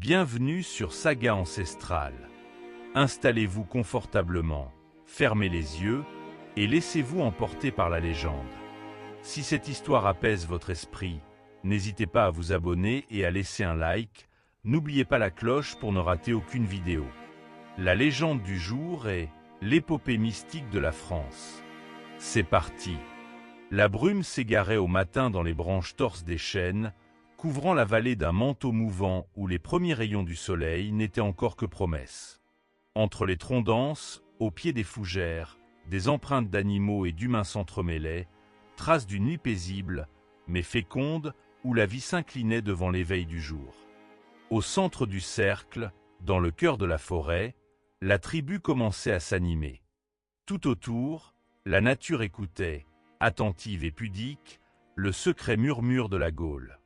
Bienvenue sur Saga Ancestrale. Installez-vous confortablement, fermez les yeux et laissez-vous emporter par la légende. Si cette histoire apaise votre esprit, n'hésitez pas à vous abonner et à laisser un like. N'oubliez pas la cloche pour ne rater aucune vidéo. La légende du jour est l'épopée mystique de la France. C'est parti. La brume s'égarait au matin dans les branches torses des chênes, couvrant la vallée d'un manteau mouvant où les premiers rayons du soleil n'étaient encore que promesses. Entre les troncs denses, au pied des fougères, des empreintes d'animaux et d'humains s'entremêlaient, traces d'une nuit paisible, mais féconde, où la vie s'inclinait devant l'éveil du jour. Au centre du cercle, dans le cœur de la forêt, la tribu commençait à s'animer. Tout autour, la nature écoutait, attentive et pudique, le secret murmure de la Gaule.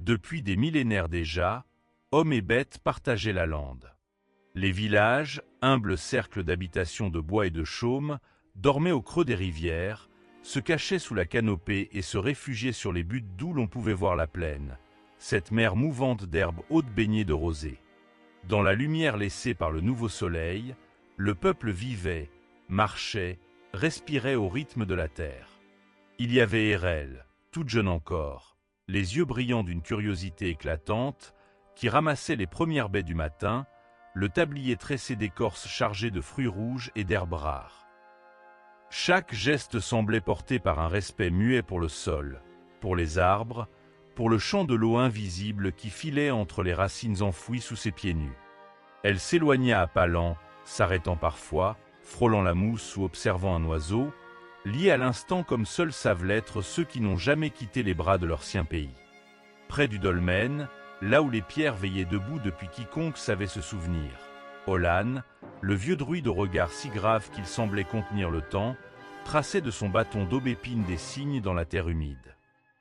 Depuis des millénaires déjà, hommes et bêtes partageaient la lande. Les villages, humbles cercles d'habitation de bois et de chaume, dormaient au creux des rivières, se cachaient sous la canopée et se réfugiaient sur les buttes d'où l'on pouvait voir la plaine, cette mer mouvante d'herbes hautes baignées de rosée. Dans la lumière laissée par le nouveau soleil, le peuple vivait, marchait, respirait au rythme de la terre. Il y avait Hérelle, toute jeune encore, les yeux brillants d'une curiosité éclatante, qui ramassait les premières baies du matin, le tablier tressé d'écorces chargées de fruits rouges et d'herbes rares. Chaque geste semblait porté par un respect muet pour le sol, pour les arbres, pour le champ de l'eau invisible qui filait entre les racines enfouies sous ses pieds nus. Elle s'éloigna à pas lents, s'arrêtant parfois, frôlant la mousse ou observant un oiseau, liés à l'instant comme seuls savent l'être ceux qui n'ont jamais quitté les bras de leur sien pays. Près du dolmen, là où les pierres veillaient debout depuis quiconque savait se souvenir, Olan, le vieux druide au regard si grave qu'il semblait contenir le temps, traçait de son bâton d'aubépine des signes dans la terre humide.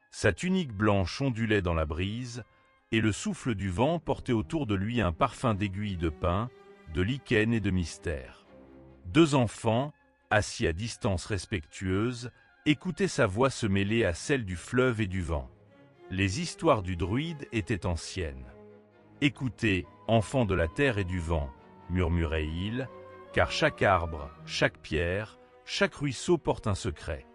Sa tunique blanche ondulait dans la brise, et le souffle du vent portait autour de lui un parfum d'aiguilles de pin, de lichen et de mystère. Deux enfants, assis à distance respectueuse, écoutaient sa voix se mêler à celle du fleuve et du vent. Les histoires du druide étaient anciennes. « Écoutez, enfants de la terre et du vent, murmurait-il, car chaque arbre, chaque pierre, chaque ruisseau porte un secret.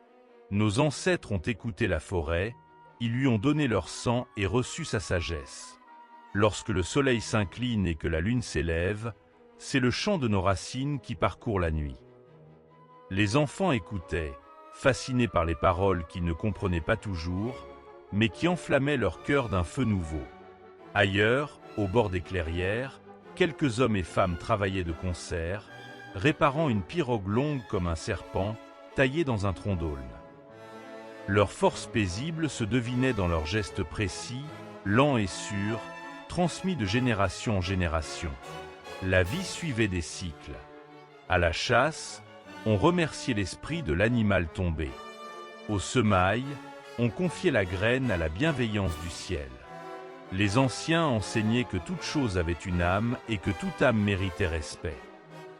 Nos ancêtres ont écouté la forêt, ils lui ont donné leur sang et reçu sa sagesse. Lorsque le soleil s'incline et que la lune s'élève, c'est le chant de nos racines qui parcourt la nuit. » Les enfants écoutaient, fascinés par les paroles qu'ils ne comprenaient pas toujours, mais qui enflammaient leur cœur d'un feu nouveau. Ailleurs, au bord des clairières, quelques hommes et femmes travaillaient de concert, réparant une pirogue longue comme un serpent, taillée dans un tronc d'aulne. Leur force paisible se devinait dans leurs gestes précis, lents et sûrs, transmis de génération en génération. La vie suivait des cycles. À la chasse, on remerciait l'esprit de l'animal tombé. Aux semailles, on confiait la graine à la bienveillance du ciel. Les anciens enseignaient que toute chose avait une âme et que toute âme méritait respect.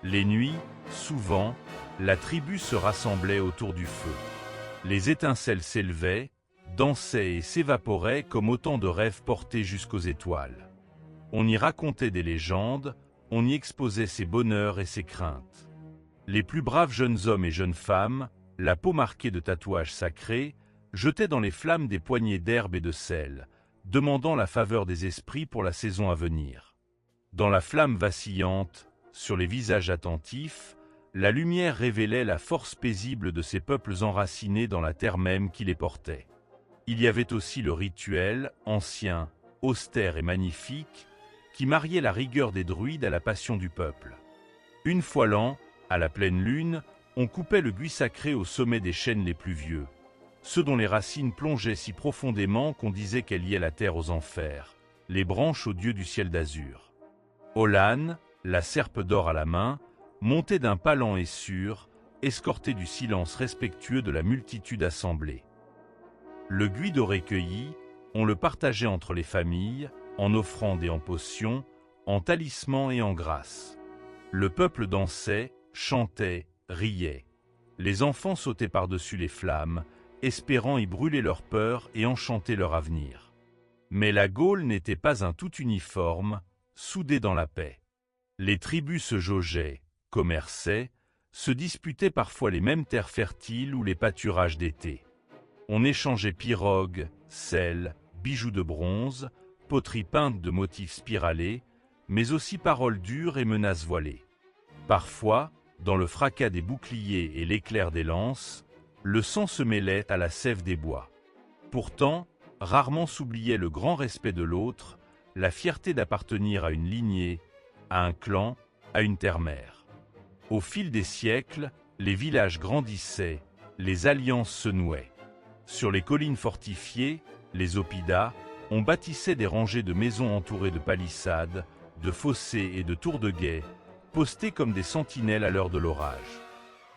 Les nuits, souvent, la tribu se rassemblait autour du feu. Les étincelles s'élevaient, dansaient et s'évaporaient comme autant de rêves portés jusqu'aux étoiles. On y racontait des légendes, on y exposait ses bonheurs et ses craintes. Les plus braves jeunes hommes et jeunes femmes, la peau marquée de tatouages sacrés, jetaient dans les flammes des poignées d'herbe et de sel, demandant la faveur des esprits pour la saison à venir. Dans la flamme vacillante, sur les visages attentifs, la lumière révélait la force paisible de ces peuples enracinés dans la terre même qui les portait. Il y avait aussi le rituel, ancien, austère et magnifique, qui mariait la rigueur des druides à la passion du peuple. Une fois l'an, à la pleine lune, on coupait le buis sacré au sommet des chênes les plus vieux, ceux dont les racines plongeaient si profondément qu'on disait qu'elles liaient la terre aux enfers, les branches aux dieux du ciel d'azur. Olan, la serpe d'or à la main, montait d'un pas lent et sûr, escorté du silence respectueux de la multitude assemblée. Le guido recueilli, on le partageait entre les familles, en offrandes et en potions, en talismans et en grâces. Le peuple dansait, chantait, riait. Les enfants sautaient par-dessus les flammes, espérant y brûler leur peur et enchanter leur avenir. Mais la Gaule n'était pas un tout uniforme, soudées dans la paix. Les tribus se jaugeaient, commerçaient, se disputaient parfois les mêmes terres fertiles ou les pâturages d'été. On échangeait pirogues, sel, bijoux de bronze, poteries peintes de motifs spiralés, mais aussi paroles dures et menaces voilées. Parfois, dans le fracas des boucliers et l'éclair des lances, le sang se mêlait à la sève des bois. Pourtant, rarement s'oubliait le grand respect de l'autre, la fierté d'appartenir à une lignée, à un clan, à une terre-mère. Au fil des siècles, les villages grandissaient, les alliances se nouaient. Sur les collines fortifiées, les oppidas, on bâtissait des rangées de maisons entourées de palissades, de fossés et de tours de guet, postées comme des sentinelles à l'heure de l'orage.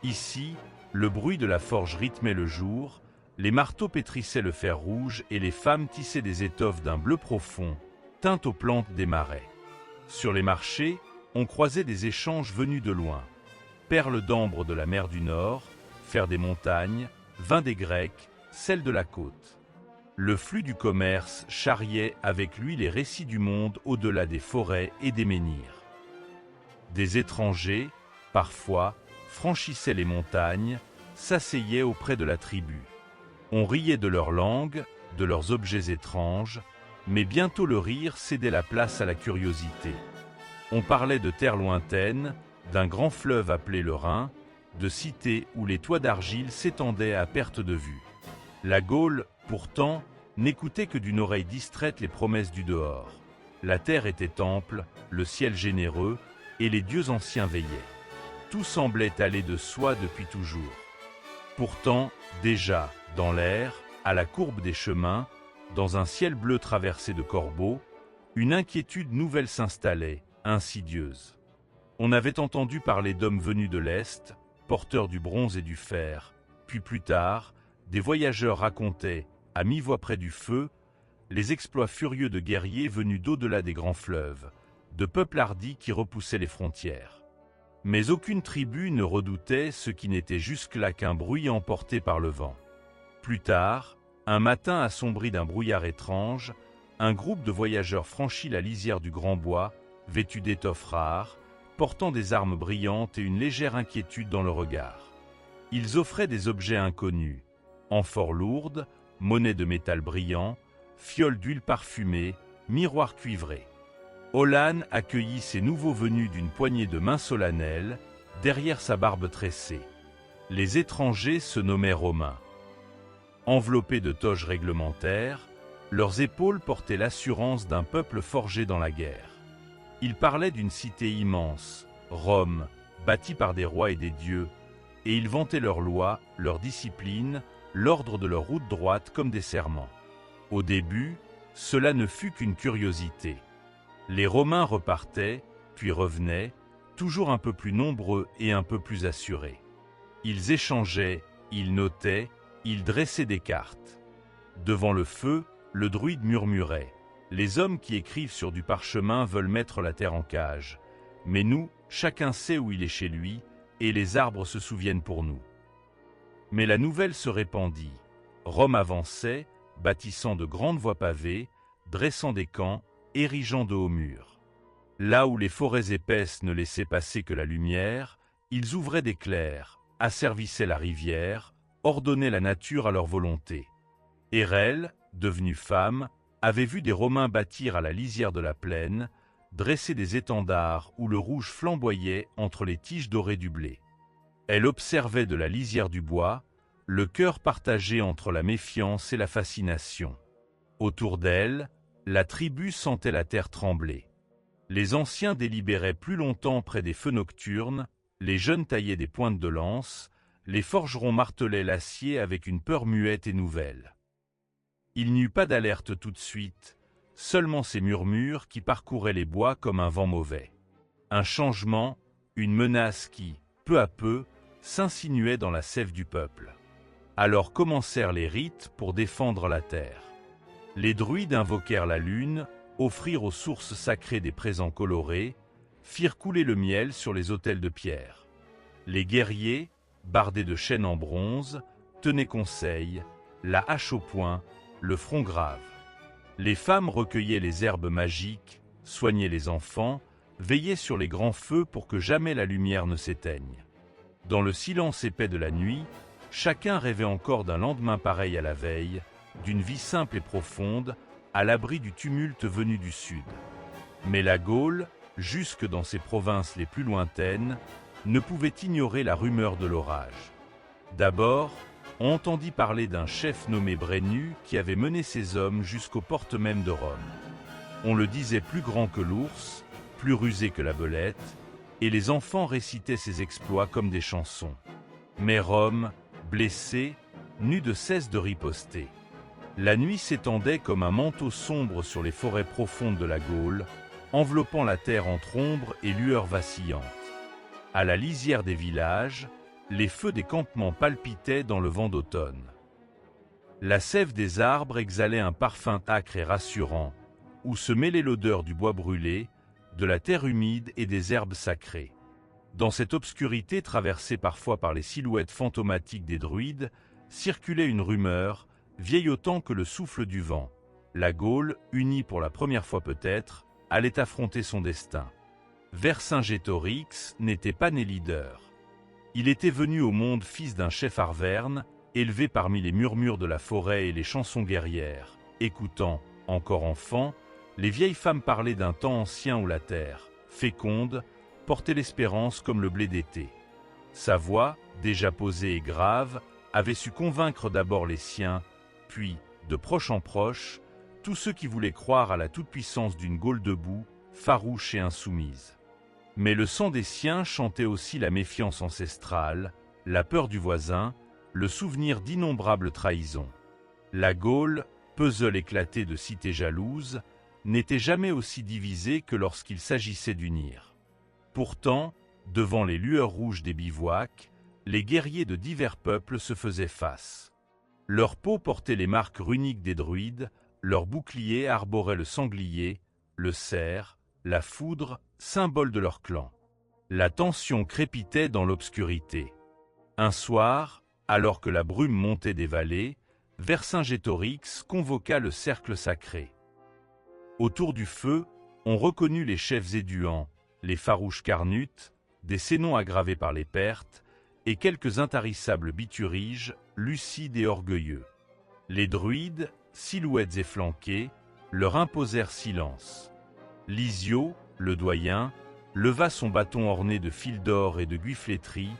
Ici, le bruit de la forge rythmait le jour, les marteaux pétrissaient le fer rouge et les femmes tissaient des étoffes d'un bleu profond, teintes aux plantes des marais. Sur les marchés, on croisait des échanges venus de loin. Perles d'ambre de la mer du Nord, fer des montagnes, vin des Grecs, sel de la côte. Le flux du commerce charriait avec lui les récits du monde au-delà des forêts et des menhirs. Des étrangers, parfois, franchissaient les montagnes, s'asseyaient auprès de la tribu. On riait de leur langue, de leurs objets étranges, mais bientôt le rire cédait la place à la curiosité. On parlait de terres lointaines, d'un grand fleuve appelé le Rhin, de cités où les toits d'argile s'étendaient à perte de vue. La Gaule, pourtant, n'écoutait que d'une oreille distraite les promesses du dehors. La terre était temple, le ciel généreux, et les dieux anciens veillaient. Tout semblait aller de soi depuis toujours. Pourtant, déjà, dans l'air, à la courbe des chemins, dans un ciel bleu traversé de corbeaux, une inquiétude nouvelle s'installait, insidieuse. On avait entendu parler d'hommes venus de l'Est, porteurs du bronze et du fer, puis plus tard, des voyageurs racontaient, à mi-voix près du feu, les exploits furieux de guerriers venus d'au-delà des grands fleuves, de peuples hardis qui repoussaient les frontières. Mais aucune tribu ne redoutait ce qui n'était jusque-là qu'un bruit emporté par le vent. Plus tard, un matin assombri d'un brouillard étrange, un groupe de voyageurs franchit la lisière du Grand Bois, vêtus d'étoffes rares, portant des armes brillantes et une légère inquiétude dans le regard. Ils offraient des objets inconnus, amphores lourdes, monnaies de métal brillant, fioles d'huile parfumée, miroirs cuivrés. Olan accueillit ces nouveaux venus d'une poignée de mains solennelles, derrière sa barbe tressée. Les étrangers se nommaient Romains. Enveloppés de toges réglementaires, leurs épaules portaient l'assurance d'un peuple forgé dans la guerre. Ils parlaient d'une cité immense, Rome, bâtie par des rois et des dieux, et ils vantaient leurs lois, leur discipline, l'ordre de leur route droite comme des serments. Au début, cela ne fut qu'une curiosité. Les Romains repartaient, puis revenaient, toujours un peu plus nombreux et un peu plus assurés. Ils échangeaient, ils notaient, ils dressaient des cartes. Devant le feu, le druide murmurait « Les hommes qui écrivent sur du parchemin veulent mettre la terre en cage. Mais nous, chacun sait où il est chez lui, et les arbres se souviennent pour nous. » Mais la nouvelle se répandit. Rome avançait, bâtissant de grandes voies pavées, dressant des camps, érigeant de hauts murs. Là où les forêts épaisses ne laissaient passer que la lumière, ils ouvraient des clairs, asservissaient la rivière, ordonnaient la nature à leur volonté. Hérelle, devenue femme, avait vu des Romains bâtir à la lisière de la plaine, dresser des étendards où le rouge flamboyait entre les tiges dorées du blé. Elle observait de la lisière du bois, le cœur partagé entre la méfiance et la fascination. Autour d'elle, la tribu sentait la terre trembler. Les anciens délibéraient plus longtemps près des feux nocturnes, les jeunes taillaient des pointes de lance, les forgerons martelaient l'acier avec une peur muette et nouvelle. Il n'y eut pas d'alerte tout de suite, seulement ces murmures qui parcouraient les bois comme un vent mauvais. Un changement, une menace qui, peu à peu, s'insinuait dans la sève du peuple. Alors commencèrent les rites pour défendre la terre. Les druides invoquèrent la lune, offrirent aux sources sacrées des présents colorés, firent couler le miel sur les autels de pierre. Les guerriers, bardés de chaînes en bronze, tenaient conseil, la hache au poing, le front grave. Les femmes recueillaient les herbes magiques, soignait les enfants, veillait sur les grands feux pour que jamais la lumière ne s'éteigne. Dans le silence épais de la nuit, chacun rêvait encore d'un lendemain pareil à la veille, d'une vie simple et profonde, à l'abri du tumulte venu du sud. Mais la Gaule, jusque dans ses provinces les plus lointaines, ne pouvait ignorer la rumeur de l'orage. D'abord, on entendit parler d'un chef nommé Brennus qui avait mené ses hommes jusqu'aux portes mêmes de Rome. On le disait plus grand que l'ours, plus rusé que la belette, et les enfants récitaient ses exploits comme des chansons. Mais Rome, blessée, n'eut de cesse de riposter. La nuit s'étendait comme un manteau sombre sur les forêts profondes de la Gaule, enveloppant la terre entre ombre et lueurs vacillantes. À la lisière des villages, les feux des campements palpitaient dans le vent d'automne. La sève des arbres exhalait un parfum âcre et rassurant, où se mêlait l'odeur du bois brûlé, de la terre humide et des herbes sacrées. Dans cette obscurité traversée parfois par les silhouettes fantomatiques des druides, circulait une rumeur, vieille autant que le souffle du vent. La Gaule, unie pour la première fois peut-être, allait affronter son destin. Vercingétorix n'était pas né leader. Il était venu au monde fils d'un chef arverne, élevé parmi les murmures de la forêt et les chansons guerrières, écoutant, encore enfant, les vieilles femmes parler d'un temps ancien où la terre, féconde, portait l'espérance comme le blé d'été. Sa voix, déjà posée et grave, avait su convaincre d'abord les siens, puis, de proche en proche, tous ceux qui voulaient croire à la toute-puissance d'une Gaule debout, farouche et insoumise. Mais le sang des siens chantait aussi la méfiance ancestrale, la peur du voisin, le souvenir d'innombrables trahisons. La Gaule, puzzle éclaté de cités jalouses, n'était jamais aussi divisée que lorsqu'il s'agissait d'unir. Pourtant, devant les lueurs rouges des bivouacs, les guerriers de divers peuples se faisaient face. Leur peau portait les marques runiques des druides, leurs boucliers arboraient le sanglier, le cerf, la foudre, symbole de leur clan. La tension crépitait dans l'obscurité. Un soir, alors que la brume montait des vallées, Vercingétorix convoqua le cercle sacré. Autour du feu, on reconnut les chefs éduans, les farouches carnutes, des sénons aggravés par les pertes, et quelques intarissables bituriges, lucides et orgueilleux. Les druides, silhouettes efflanquées, leur imposèrent silence. Lysio, le doyen, leva son bâton orné de fils d'or et de guifletterie,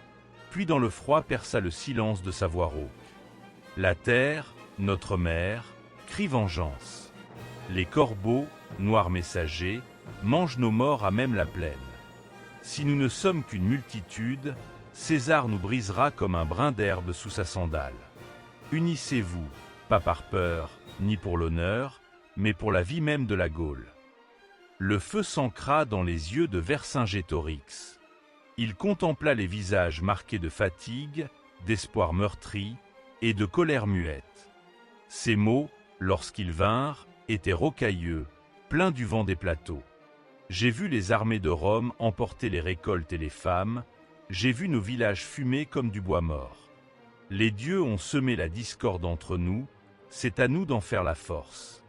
puis dans le froid perça le silence de sa voix rauque. La terre, notre mère, crie vengeance. Les corbeaux, noirs messagers, mangent nos morts à même la plaine. Si nous ne sommes qu'une multitude, César nous brisera comme un brin d'herbe sous sa sandale. Unissez-vous, pas par peur, ni pour l'honneur, mais pour la vie même de la Gaule. Le feu s'ancra dans les yeux de Vercingétorix. Il contempla les visages marqués de fatigue, d'espoir meurtri et de colère muette. Ces mots, lorsqu'ils vinrent, étaient rocailleux, pleins du vent des plateaux. J'ai vu les armées de Rome emporter les récoltes et les femmes, j'ai vu nos villages fumer comme du bois mort. Les dieux ont semé la discorde entre nous, c'est à nous d'en faire la force.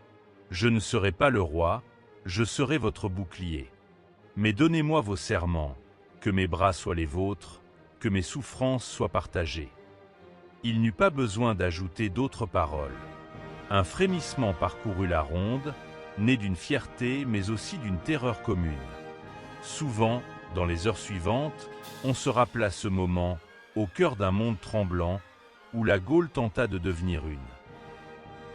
Je ne serai pas le roi, je serai votre bouclier. Mais donnez-moi vos serments, que mes bras soient les vôtres, que mes souffrances soient partagées. Il n'eut pas besoin d'ajouter d'autres paroles. Un frémissement parcourut la ronde, né d'une fierté mais aussi d'une terreur commune. Souvent, dans les heures suivantes, on se rappela ce moment, au cœur d'un monde tremblant, où la Gaule tenta de devenir une.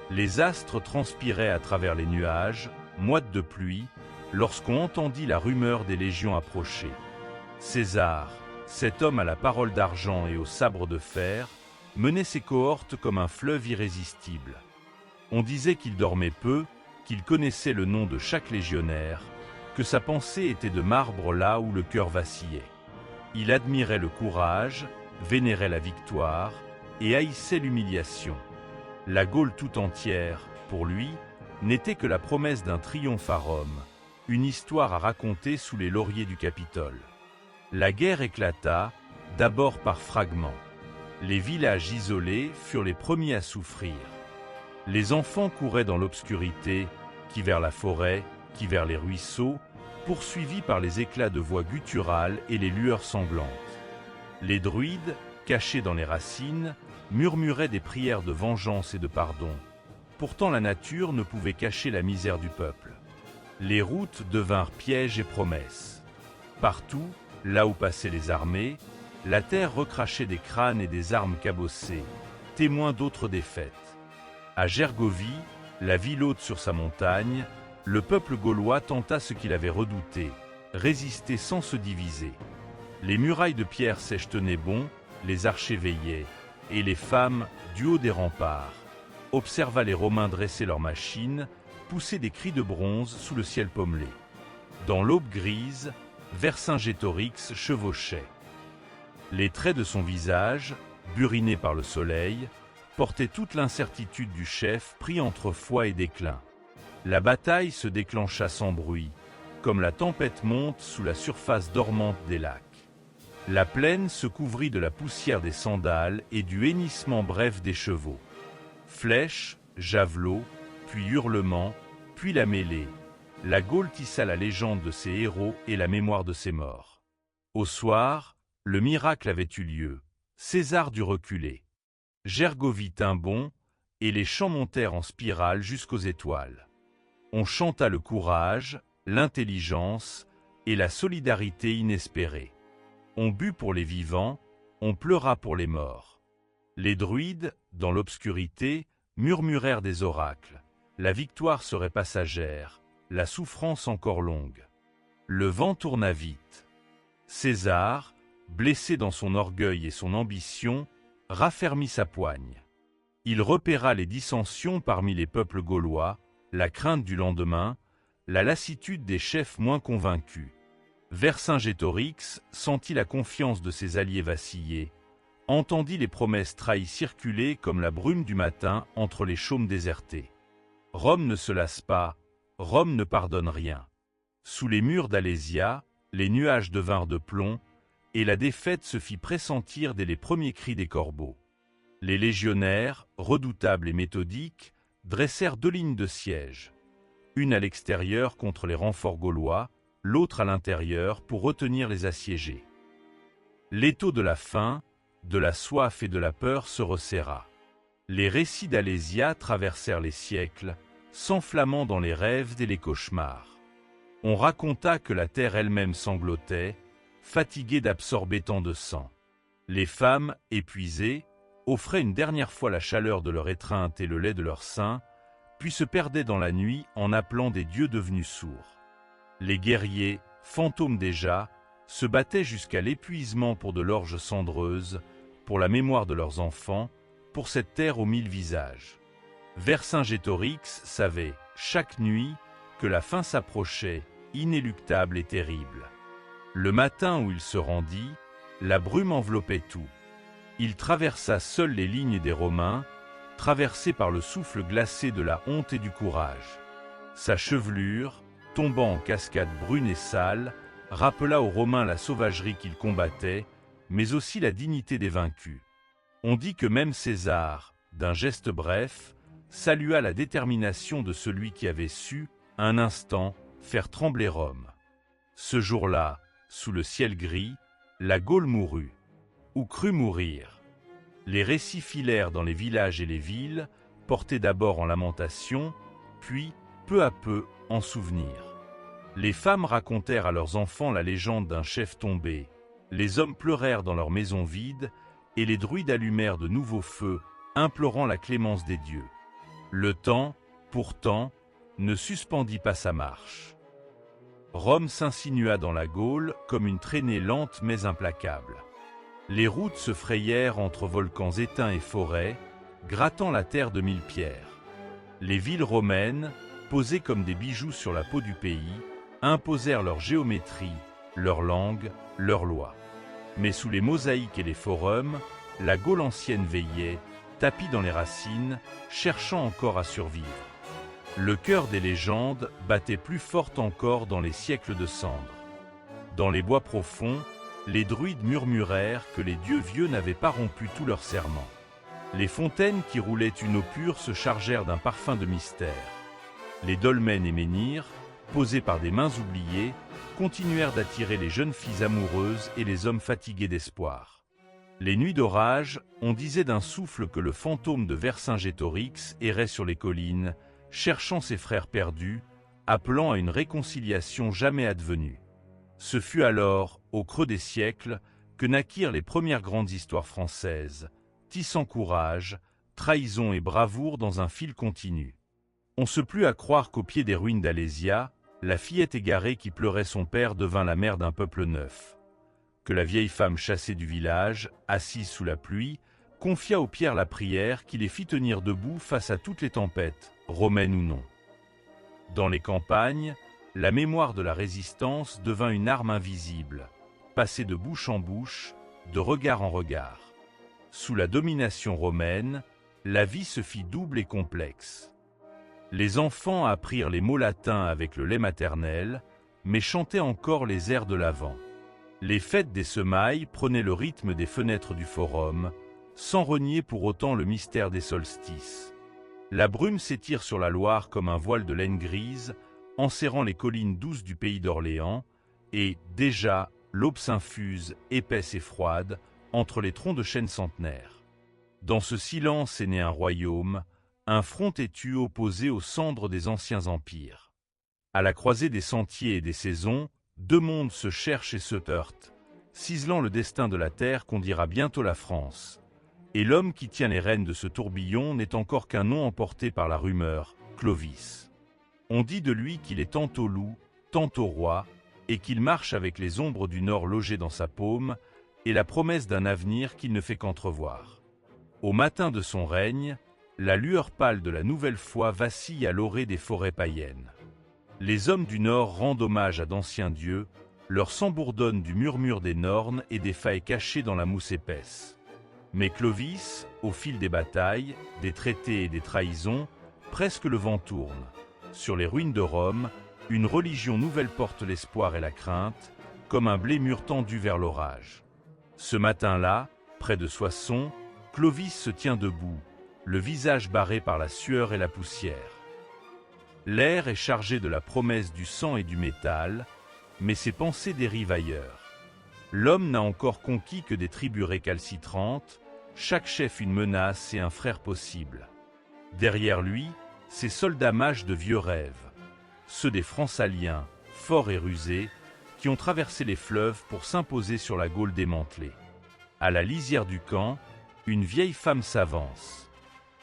Les astres transpiraient à travers les nuages, moites de pluie, lorsqu'on entendit la rumeur des légions approcher. César, cet homme à la parole d'argent et au sabre de fer, menait ses cohortes comme un fleuve irrésistible. On disait qu'il dormait peu, qu'il connaissait le nom de chaque légionnaire, que sa pensée était de marbre là où le cœur vacillait. Il admirait le courage, vénérait la victoire et haïssait l'humiliation. La Gaule tout entière, pour lui, n'était que la promesse d'un triomphe à Rome, une histoire à raconter sous les lauriers du Capitole. La guerre éclata, d'abord par fragments. Les villages isolés furent les premiers à souffrir. Les enfants couraient dans l'obscurité, qui vers la forêt, qui vers les ruisseaux, poursuivis par les éclats de voix gutturales et les lueurs sanglantes. Les druides, cachés dans les racines, murmuraient des prières de vengeance et de pardon. Pourtant la nature ne pouvait cacher la misère du peuple. Les routes devinrent pièges et promesses. Partout, là où passaient les armées, la terre recrachait des crânes et des armes cabossées, témoins d'autres défaites. À Gergovie, la ville haute sur sa montagne, le peuple gaulois tenta ce qu'il avait redouté, résister sans se diviser. Les murailles de pierre sèche tenaient bon, les archers veillaient, et les femmes, du haut des remparts, observaient les Romains dresser leurs machines, pousser des cris de bronze sous le ciel pommelé. Dans l'aube grise, Vercingétorix chevauchait. Les traits de son visage, burinés par le soleil, portaient toute l'incertitude du chef pris entre foi et déclin. La bataille se déclencha sans bruit, comme la tempête monte sous la surface dormante des lacs. La plaine se couvrit de la poussière des sandales et du hennissement bref des chevaux. Flèches, javelots, puis hurlements, puis la mêlée. La Gaule tissa la légende de ses héros et la mémoire de ses morts. Au soir, le miracle avait eu lieu. César dut reculer. Gergovie tint bon, et les chants montèrent en spirale jusqu'aux étoiles. On chanta le courage, l'intelligence et la solidarité inespérée. On but pour les vivants, on pleura pour les morts. Les druides, dans l'obscurité, murmurèrent des oracles. La victoire serait passagère, la souffrance encore longue. Le vent tourna vite. César, blessé dans son orgueil et son ambition, raffermit sa poigne. Il repéra les dissensions parmi les peuples gaulois, la crainte du lendemain, la lassitude des chefs moins convaincus. Vercingétorix sentit la confiance de ses alliés vaciller, entendit les promesses trahies circuler comme la brume du matin entre les chaumes désertés. Rome ne se lasse pas, Rome ne pardonne rien. Sous les murs d'Alésia, les nuages devinrent de plomb, et la défaite se fit pressentir dès les premiers cris des corbeaux. Les légionnaires, redoutables et méthodiques, dressèrent 2 lignes de siège, une à l'extérieur contre les renforts gaulois, l'autre à l'intérieur pour retenir les assiégés. L'étau de la faim, de la soif et de la peur se resserra. Les récits d'Alésia traversèrent les siècles, s'enflammant dans les rêves et les cauchemars. On raconta que la terre elle-même sanglotait, fatiguée d'absorber tant de sang. Les femmes, épuisées, offraient une dernière fois la chaleur de leur étreinte et le lait de leur sein, puis se perdaient dans la nuit en appelant des dieux devenus sourds. Les guerriers, fantômes déjà, se battaient jusqu'à l'épuisement pour de l'orge cendreuse, pour la mémoire de leurs enfants, pour cette terre aux 1000 visages. Vercingétorix savait, chaque nuit, que la fin s'approchait, inéluctable et terrible. Le matin où il se rendit, la brume enveloppait tout. Il traversa seul les lignes des Romains, traversé par le souffle glacé de la honte et du courage. Sa chevelure, tombant en cascades brunes et sales, rappela aux Romains la sauvagerie qu'ils combattaient, mais aussi la dignité des vaincus. On dit que même César, d'un geste bref, salua la détermination de celui qui avait su, un instant, faire trembler Rome. Ce jour-là, sous le ciel gris, la Gaule mourut, ou crut mourir. Les récits filèrent dans les villages et les villes, portés d'abord en lamentation, puis, peu à peu, en souvenir. Les femmes racontèrent à leurs enfants la légende d'un chef tombé, les hommes pleurèrent dans leurs maisons vides, et les druides allumèrent de nouveaux feux, implorant la clémence des dieux. Le temps, pourtant, ne suspendit pas sa marche. Rome s'insinua dans la Gaule comme une traînée lente mais implacable. Les routes se frayèrent entre volcans éteints et forêts, grattant la terre de 1000 pierres. Les villes romaines, posées comme des bijoux sur la peau du pays, imposèrent leur géométrie, leur langue, leurs lois. Mais sous les mosaïques et les forums, la Gaule ancienne veillait, tapie dans les racines, cherchant encore à survivre. Le cœur des légendes battait plus fort encore dans les siècles de cendres. Dans les bois profonds, les druides murmurèrent que les dieux vieux n'avaient pas rompu tous leurs serments. Les fontaines qui roulaient une eau pure se chargèrent d'un parfum de mystère. Les dolmens et menhirs, posés par des mains oubliées, continuèrent d'attirer les jeunes filles amoureuses et les hommes fatigués d'espoir. Les nuits d'orage, on disait d'un souffle que le fantôme de Vercingétorix errait sur les collines, cherchant ses frères perdus, appelant à une réconciliation jamais advenue. Ce fut alors, au creux des siècles, que naquirent les premières grandes histoires françaises, tissant courage, trahison et bravoure dans un fil continu. On se plut à croire qu'au pied des ruines d'Alésia, la fillette égarée qui pleurait son père devint la mère d'un peuple neuf. Que la vieille femme chassée du village, assise sous la pluie, confia aux pierres la prière qui les fit tenir debout face à toutes les tempêtes, romaines ou non. Dans les campagnes, la mémoire de la résistance devint une arme invisible, passée de bouche en bouche, de regard en regard. Sous la domination romaine, la vie se fit double et complexe. Les enfants apprirent les mots latins avec le lait maternel, mais chantaient encore les airs de l'Avent. Les fêtes des semailles prenaient le rythme des fenêtres du forum, sans renier pour autant le mystère des solstices. La brume s'étire sur la Loire comme un voile de laine grise, enserrant les collines douces du pays d'Orléans, et, déjà, l'aube s'infuse, épaisse et froide, entre les troncs de chênes centenaires. Dans ce silence est né un royaume, un front têtu opposé aux cendres des anciens empires. À la croisée des sentiers et des saisons, deux mondes se cherchent et se heurtent, ciselant le destin de la terre qu'on dira bientôt la France. Et l'homme qui tient les rênes de ce tourbillon n'est encore qu'un nom emporté par la rumeur, Clovis. On dit de lui qu'il est tantôt loup, tantôt roi, et qu'il marche avec les ombres du Nord logées dans sa paume, et la promesse d'un avenir qu'il ne fait qu'entrevoir. Au matin de son règne, la lueur pâle de la nouvelle foi vacille à l'orée des forêts païennes. Les hommes du Nord rendent hommage à d'anciens dieux, leur sang bourdonne du murmure des nornes et des failles cachées dans la mousse épaisse. Mais Clovis, au fil des batailles, des traités et des trahisons, presque le vent tourne. Sur les ruines de Rome, une religion nouvelle porte l'espoir et la crainte, comme un blé mûr tendu vers l'orage. Ce matin-là, près de Soissons, Clovis se tient debout, le visage barré par la sueur et la poussière. L'air est chargé de la promesse du sang et du métal, mais ses pensées dérivent ailleurs. L'homme n'a encore conquis que des tribus récalcitrantes, chaque chef une menace et un frère possible. Derrière lui, ces soldats mages de vieux rêves, ceux des Francaliens, forts et rusés, qui ont traversé les fleuves pour s'imposer sur la Gaule démantelée. À la lisière du camp, une vieille femme s'avance.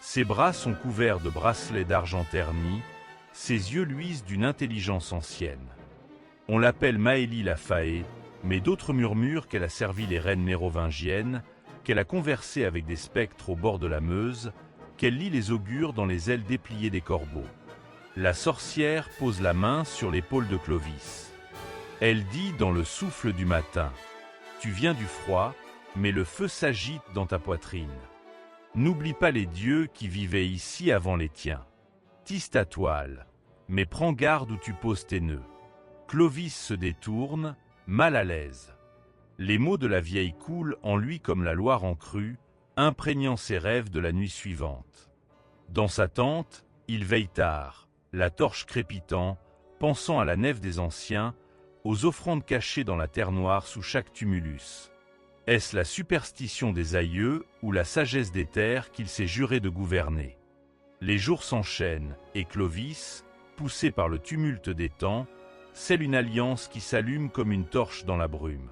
Ses bras sont couverts de bracelets d'argent terni, ses yeux luisent d'une intelligence ancienne. On l'appelle Maëlie la Faé, mais d'autres murmurent qu'elle a servi les reines mérovingiennes, qu'elle a conversé avec des spectres au bord de la Meuse, qu'elle lit les augures dans les ailes dépliées des corbeaux. La sorcière pose la main sur l'épaule de Clovis. Elle dit dans le souffle du matin, « Tu viens du froid, mais le feu s'agite dans ta poitrine. N'oublie pas les dieux qui vivaient ici avant les tiens. Tisse ta toile, mais prends garde où tu poses tes nœuds. » Clovis se détourne, mal à l'aise. Les mots de la vieille coulent en lui comme la Loire en crue, imprégnant ses rêves de la nuit suivante. Dans sa tente, il veille tard, la torche crépitant, pensant à la nef des anciens, aux offrandes cachées dans la terre noire sous chaque tumulus. Est-ce la superstition des aïeux ou la sagesse des terres qu'il s'est juré de gouverner? Les jours s'enchaînent, et Clovis, poussé par le tumulte des temps, scelle une alliance qui s'allume comme une torche dans la brume.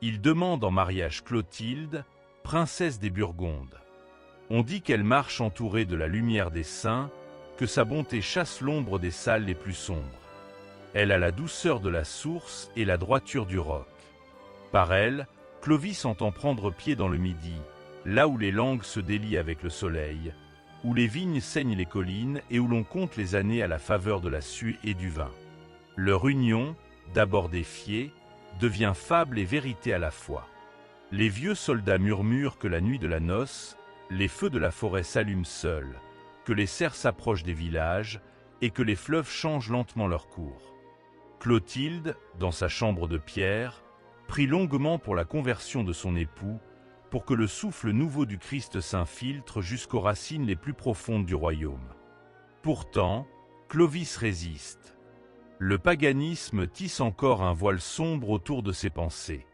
Il demande en mariage Clotilde, princesse des Burgondes. On dit qu'elle marche entourée de la lumière des saints, que sa bonté chasse l'ombre des salles les plus sombres. Elle a la douceur de la source et la droiture du roc. Par elle, Clovis entend prendre pied dans le Midi, là où les langues se délient avec le soleil, où les vignes saignent les collines et où l'on compte les années à la faveur de la suie et du vin. Leur union, d'abord défiée, devient fable et vérité à la fois. Les vieux soldats murmurent que la nuit de la noce, les feux de la forêt s'allument seuls, que les cerfs s'approchent des villages et que les fleuves changent lentement leur cours. Clotilde, dans sa chambre de pierre, prie longuement pour la conversion de son époux, pour que le souffle nouveau du Christ s'infiltre jusqu'aux racines les plus profondes du royaume. Pourtant, Clovis résiste. Le paganisme tisse encore un voile sombre autour de ses pensées.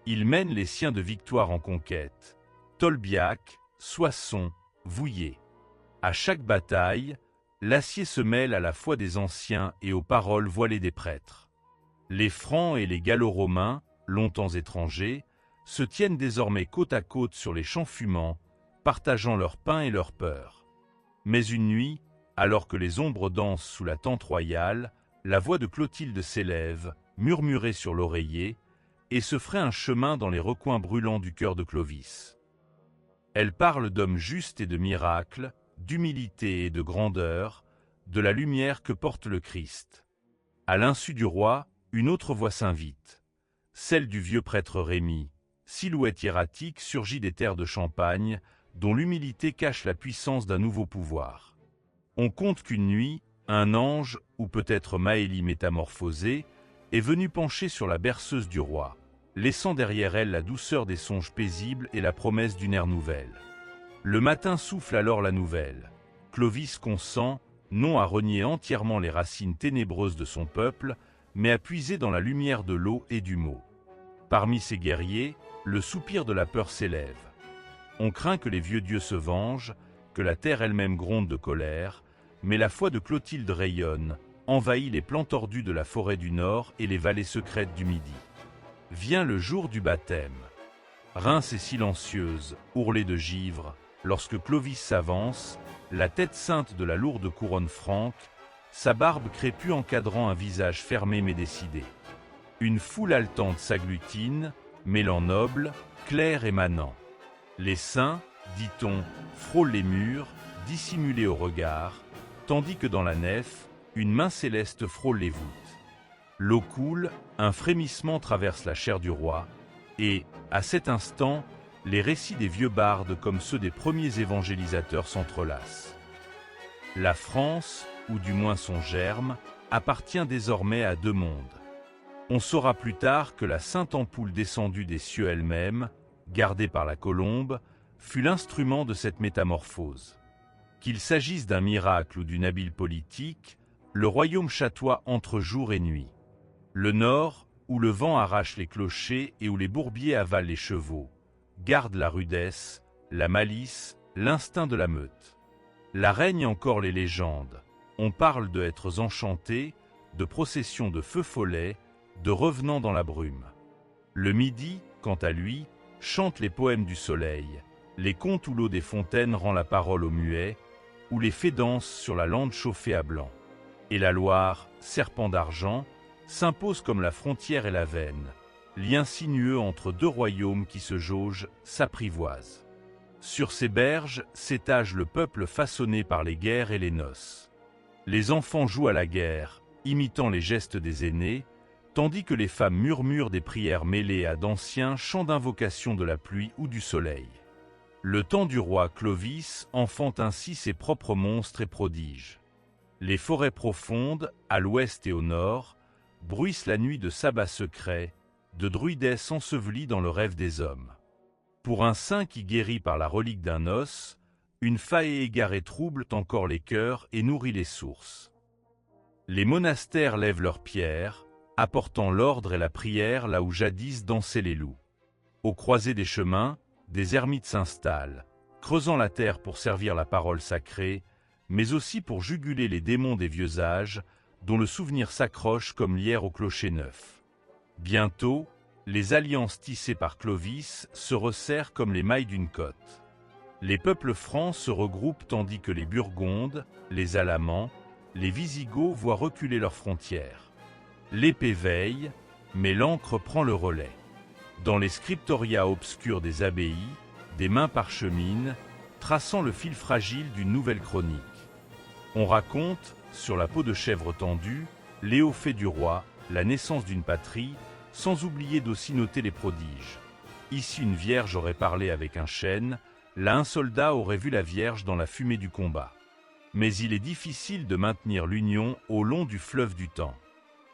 Il mène les siens de victoire en conquête. Tolbiac, Soissons, Vouillé. À chaque bataille, l'acier se mêle à la foi des anciens et aux paroles voilées des prêtres. Les Francs et les Gallo-Romains, longtemps étrangers, se tiennent désormais côte à côte sur les champs fumants, partageant leur pain et leur peur. Mais une nuit, alors que les ombres dansent sous la tente royale, la voix de Clotilde s'élève, murmurée sur l'oreiller, et se ferait un chemin dans les recoins brûlants du cœur de Clovis. Elle parle d'hommes justes et de miracles, d'humilité et de grandeur, de la lumière que porte le Christ. À l'insu du roi, une autre voix s'invite, celle du vieux prêtre Rémy, silhouette hiératique surgit des terres de Champagne, dont l'humilité cache la puissance d'un nouveau pouvoir. On compte qu'une nuit, un ange, ou peut-être Maëlie métamorphosée, est venu pencher sur la berceuse du roi, laissant derrière elle la douceur des songes paisibles et la promesse d'une ère nouvelle. Le matin souffle alors la nouvelle. Clovis consent, non à renier entièrement les racines ténébreuses de son peuple, mais à puiser dans la lumière de l'eau et du mot. Parmi ces guerriers, le soupir de la peur s'élève. On craint que les vieux dieux se vengent, que la terre elle-même gronde de colère, mais la foi de Clotilde rayonne, envahit les plans tordus de la forêt du Nord et les vallées secrètes du Midi. Vient le jour du baptême. Reims est silencieuse, ourlée de givre, lorsque Clovis s'avance, la tête ceinte de la lourde couronne franque, sa barbe crépue encadrant un visage fermé mais décidé. Une foule haletante s'agglutine, mêlant noble, clair et manant. Les saints, dit-on, frôlent les murs, dissimulés au regard, tandis que dans la nef, une main céleste frôle les voûtes. L'eau coule, un frémissement traverse la chair du roi, et, à cet instant, les récits des vieux bardes comme ceux des premiers évangélisateurs s'entrelacent. La France, ou du moins son germe, appartient désormais à deux mondes. On saura plus tard que la sainte ampoule descendue des cieux elle-même, gardée par la colombe, fut l'instrument de cette métamorphose. Qu'il s'agisse d'un miracle ou d'une habile politique, le royaume chatoie entre jour et nuit. Le nord, où le vent arrache les clochers et où les bourbiers avalent les chevaux, garde la rudesse, la malice, l'instinct de la meute. Là règnent encore les légendes. On parle de êtres enchantés, de processions de feux follets, de revenants dans la brume. Le Midi, quant à lui, chante les poèmes du soleil, les contes où l'eau des fontaines rend la parole aux muets, où les fées dansent sur la lande chauffée à blanc. Et la Loire, serpent d'argent, s'impose comme la frontière et la veine, lien sinueux entre deux royaumes qui se jaugent, s'apprivoisent. Sur ces berges s'étage le peuple façonné par les guerres et les noces. Les enfants jouent à la guerre, imitant les gestes des aînés, tandis que les femmes murmurent des prières mêlées à d'anciens chants d'invocation de la pluie ou du soleil. Le temps du roi Clovis enfante ainsi ses propres monstres et prodiges. Les forêts profondes, à l'ouest et au nord, bruissent la nuit de sabbats secrets, de druidesses ensevelies dans le rêve des hommes. Pour un saint qui guérit par la relique d'un os, une faée égarée trouble encore les cœurs et nourrit les sources. Les monastères lèvent leurs pierres, apportant l'ordre et la prière là où jadis dansaient les loups. Aux croisées des chemins, des ermites s'installent, creusant la terre pour servir la parole sacrée, mais aussi pour juguler les démons des vieux âges, dont le souvenir s'accroche comme lierre au clocher neuf. Bientôt, les alliances tissées par Clovis se resserrent comme les mailles d'une cotte. Les peuples francs se regroupent tandis que les Burgondes, les Alamans, les Visigoths voient reculer leurs frontières. L'épée veille, mais l'encre prend le relais. Dans les scriptoria obscurs des abbayes, des mains parcheminent, traçant le fil fragile d'une nouvelle chronique. On raconte, sur la peau de chèvre tendue, les hauts faits du roi, la naissance d'une patrie, sans oublier d'aussi noter les prodiges. Ici une vierge aurait parlé avec un chêne, là un soldat aurait vu la vierge dans la fumée du combat. Mais il est difficile de maintenir l'union au long du fleuve du temps.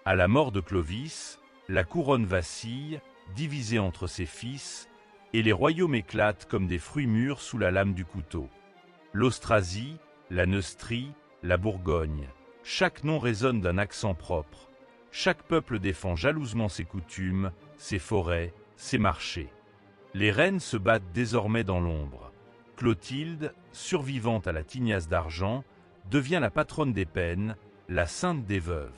À la mort de Clovis, la couronne vacille, divisée entre ses fils, et les royaumes éclatent comme des fruits mûrs sous la lame du couteau. L'Austrasie, la Neustrie, la Bourgogne, chaque nom résonne d'un accent propre, chaque peuple défend jalousement ses coutumes, ses forêts, ses marchés. Les reines se battent désormais dans l'ombre. Clotilde, survivante à la tignasse d'argent, devient la patronne des peines, la sainte des veuves.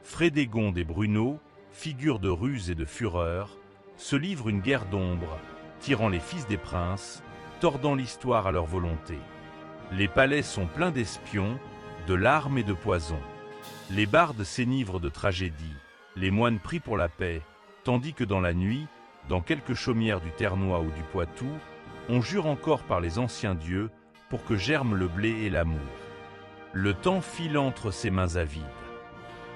Frédégonde et Bruno, figures de ruse et de fureur, se livrent une guerre d'ombre, tirant les fils des princes, tordant l'histoire à leur volonté. Les palais sont pleins d'espions, de larmes et de poison. Les bardes s'enivrent de tragédies, les moines prient pour la paix, tandis que dans la nuit, dans quelques chaumières du Ternois ou du Poitou, on jure encore par les anciens dieux pour que germe le blé et l'amour. Le temps file entre ses mains avides.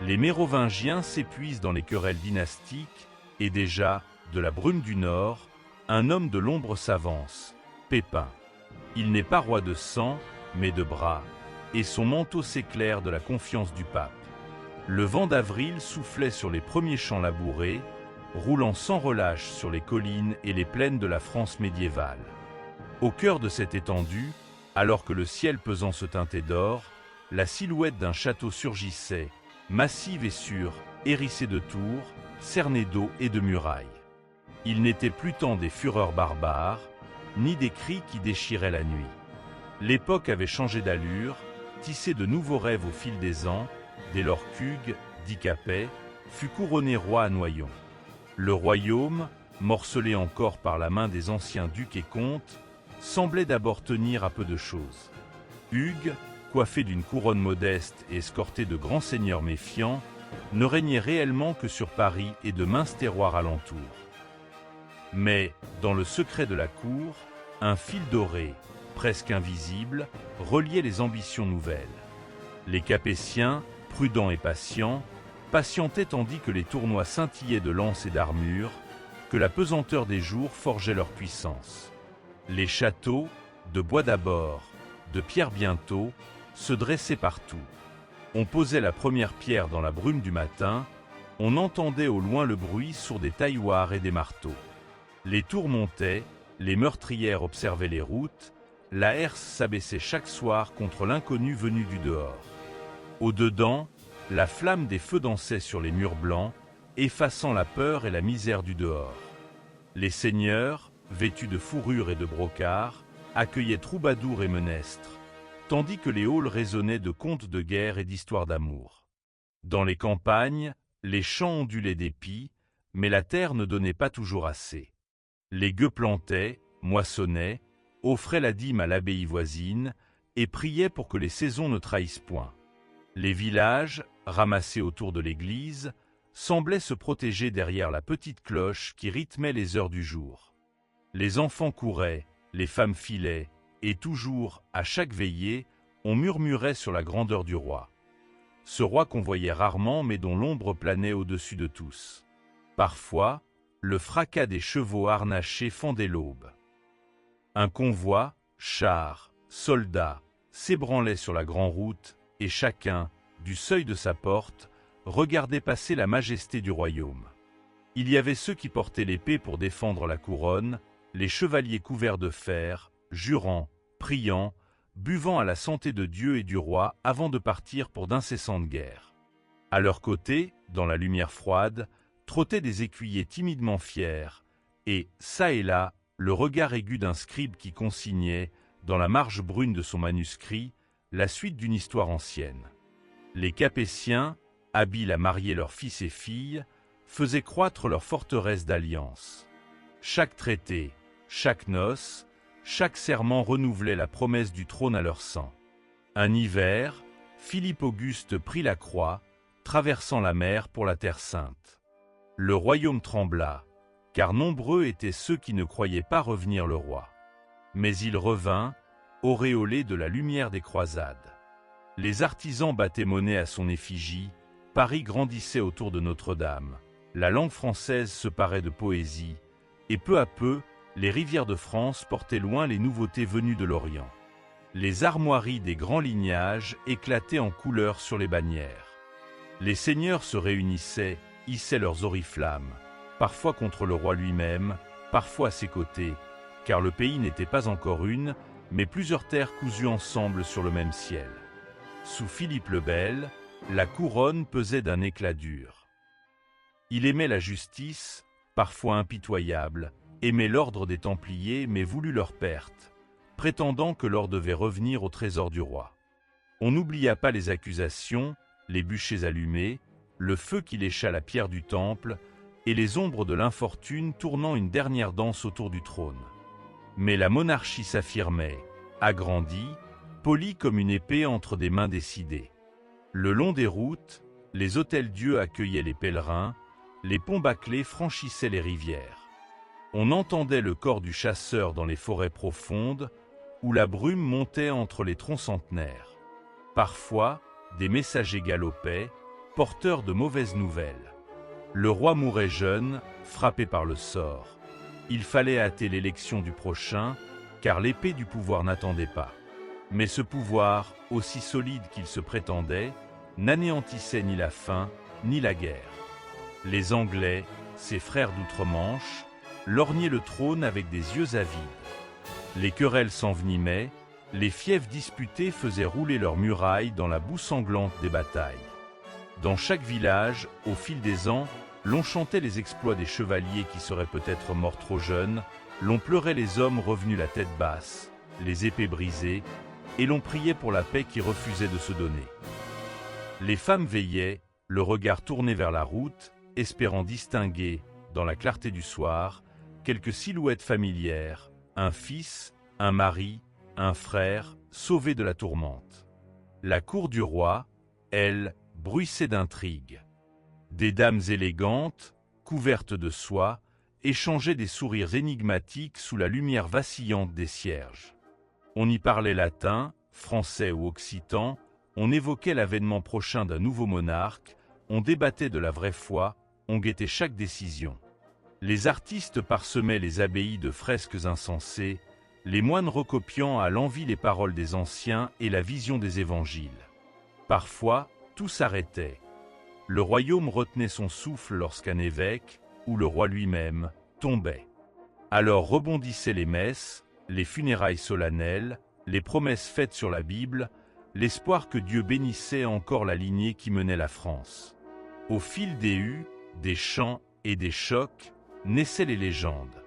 Les Mérovingiens s'épuisent dans les querelles dynastiques et déjà, de la brume du Nord, un homme de l'ombre s'avance, Pépin. Il n'est pas roi de sang, mais de bras, et son manteau s'éclaire de la confiance du pape. Le vent d'avril soufflait sur les premiers champs labourés, roulant sans relâche sur les collines et les plaines de la France médiévale. Au cœur de cette étendue, alors que le ciel pesant se teintait d'or, la silhouette d'un château surgissait, massive et sûre, hérissée de tours, cernée d'eau et de murailles. Il n'était plus temps des fureurs barbares, ni des cris qui déchiraient la nuit. L'époque avait changé d'allure, tissé de nouveaux rêves au fil des ans, dès lors qu'Hugues, dit Capet, fut couronné roi à Noyon. Le royaume, morcelé encore par la main des anciens ducs et comtes, semblait d'abord tenir à peu de choses. Hugues, coiffé d'une couronne modeste et escorté de grands seigneurs méfiants, ne régnait réellement que sur Paris et de minces terroirs alentours. Mais, dans le secret de la cour, un fil doré, presque invisible, reliait les ambitions nouvelles. Les Capétiens, prudents et patients, patientaient tandis que les Tournois scintillaient de lances et d'armures, que la pesanteur des jours forgeait leur puissance. Les châteaux, de bois d'abord, de pierre bientôt, se dressaient partout. On posait la première pierre dans la brume du matin, on entendait au loin le bruit sourd des tailloirs et des marteaux. Les tours montaient, les meurtrières observaient les routes, la herse s'abaissait chaque soir contre l'inconnu venu du dehors. Au-dedans, la flamme des feux dansait sur les murs blancs, effaçant la peur et la misère du dehors. Les seigneurs, vêtus de fourrure et de brocart, accueillaient troubadours et menestres, tandis que les halls résonnaient de contes de guerre et d'histoires d'amour. Dans les campagnes, les champs ondulaient d'épis, mais la terre ne donnait pas toujours assez. Les gueux plantaient, moissonnaient, offraient la dîme à l'abbaye voisine et priaient pour que les saisons ne trahissent point. Les villages, ramassés autour de l'église, semblaient se protéger derrière la petite cloche qui rythmait les heures du jour. Les enfants couraient, les femmes filaient, et toujours, à chaque veillée, on murmurait sur la grandeur du roi. Ce roi qu'on voyait rarement mais dont l'ombre planait au-dessus de tous. Parfois, le fracas des chevaux harnachés fendait l'aube. Un convoi, chars, soldats, s'ébranlait sur la grande route, et chacun, du seuil de sa porte, regardait passer la majesté du royaume. Il y avait ceux qui portaient l'épée pour défendre la couronne, les chevaliers couverts de fer, jurant, priant, buvant à la santé de Dieu et du roi avant de partir pour d'incessantes guerres. À leur côté, dans la lumière froide, trottaient des écuyers timidement fiers, et, çà et là, le regard aigu d'un scribe qui consignait, dans la marge brune de son manuscrit, la suite d'une histoire ancienne. Les Capétiens, habiles à marier leurs fils et filles, faisaient croître leur forteresse d'alliance. Chaque traité, chaque noce, chaque serment renouvelait la promesse du trône à leur sang. Un hiver, Philippe Auguste prit la croix, traversant la mer pour la Terre Sainte. Le royaume trembla, car nombreux étaient ceux qui ne croyaient pas revenir le roi. Mais il revint, auréolé de la lumière des croisades. Les artisans battaient monnaie à son effigie, Paris grandissait autour de Notre-Dame, la langue française se parait de poésie, et peu à peu, les rivières de France portaient loin les nouveautés venues de l'Orient. Les armoiries des grands lignages éclataient en couleurs sur les bannières. Les seigneurs se réunissaient, hissaient leurs oriflammes, parfois contre le roi lui-même, parfois à ses côtés, car le pays n'était pas encore une, mais plusieurs terres cousues ensemble sur le même ciel. Sous Philippe le Bel, La couronne pesait d'un éclat dur. Il aimait la justice, parfois impitoyable, aimait l'ordre des Templiers mais voulut leur perte, prétendant que l'or devait revenir au trésor du roi. On n'oublia pas les accusations, les bûchers allumés, le feu qui lécha la pierre du temple, et les ombres de l'infortune tournant une dernière danse autour du trône. Mais la monarchie s'affirmait, agrandie, polie comme une épée entre des mains décidées. Le long des routes, les hôtels-dieux accueillaient les pèlerins, les ponts bâclés franchissaient les rivières. On entendait le cor du chasseur dans les forêts profondes, où la brume montait entre les troncs centenaires. Parfois, des messagers galopaient, porteurs de mauvaises nouvelles. Le roi mourait jeune, frappé par le sort. Il fallait hâter l'élection du prochain, car l'épée du pouvoir n'attendait pas. Mais ce pouvoir, aussi solide qu'il se prétendait, n'anéantissait ni la faim, ni la guerre. Les Anglais, ses frères d'outre-Manche, lorgnaient le trône avec des yeux avides. Les querelles s'envenimaient, les fiefs disputés faisaient rouler leurs murailles dans la boue sanglante des batailles. Dans chaque village, au fil des ans, l'on chantait les exploits des chevaliers qui seraient peut-être morts trop jeunes, l'on pleurait les hommes revenus la tête basse, les épées brisées, et l'on priait pour la paix qui refusait de se donner. Les femmes veillaient, le regard tourné vers la route, espérant distinguer, dans la clarté du soir, quelques silhouettes familières, un fils, un mari, un frère, sauvés de la tourmente. La cour du roi, elle, bruissait d'intrigues. Des dames élégantes, couvertes de soie, échangeaient des sourires énigmatiques sous la lumière vacillante des cierges. On y parlait latin, français ou occitan, on évoquait l'avènement prochain d'un nouveau monarque, on débattait de la vraie foi, on guettait chaque décision. Les artistes parsemaient les abbayes de fresques insensées, les moines recopiant à l'envi les paroles des anciens et la vision des évangiles. Parfois, tout s'arrêtait. Le royaume retenait son souffle lorsqu'un évêque, ou le roi lui-même, tombait. Alors rebondissaient les messes, les funérailles solennelles, les promesses faites sur la Bible, l'espoir que Dieu bénissait encore la lignée qui menait la France. Au fil des hues, des chants et des chocs, naissaient les légendes.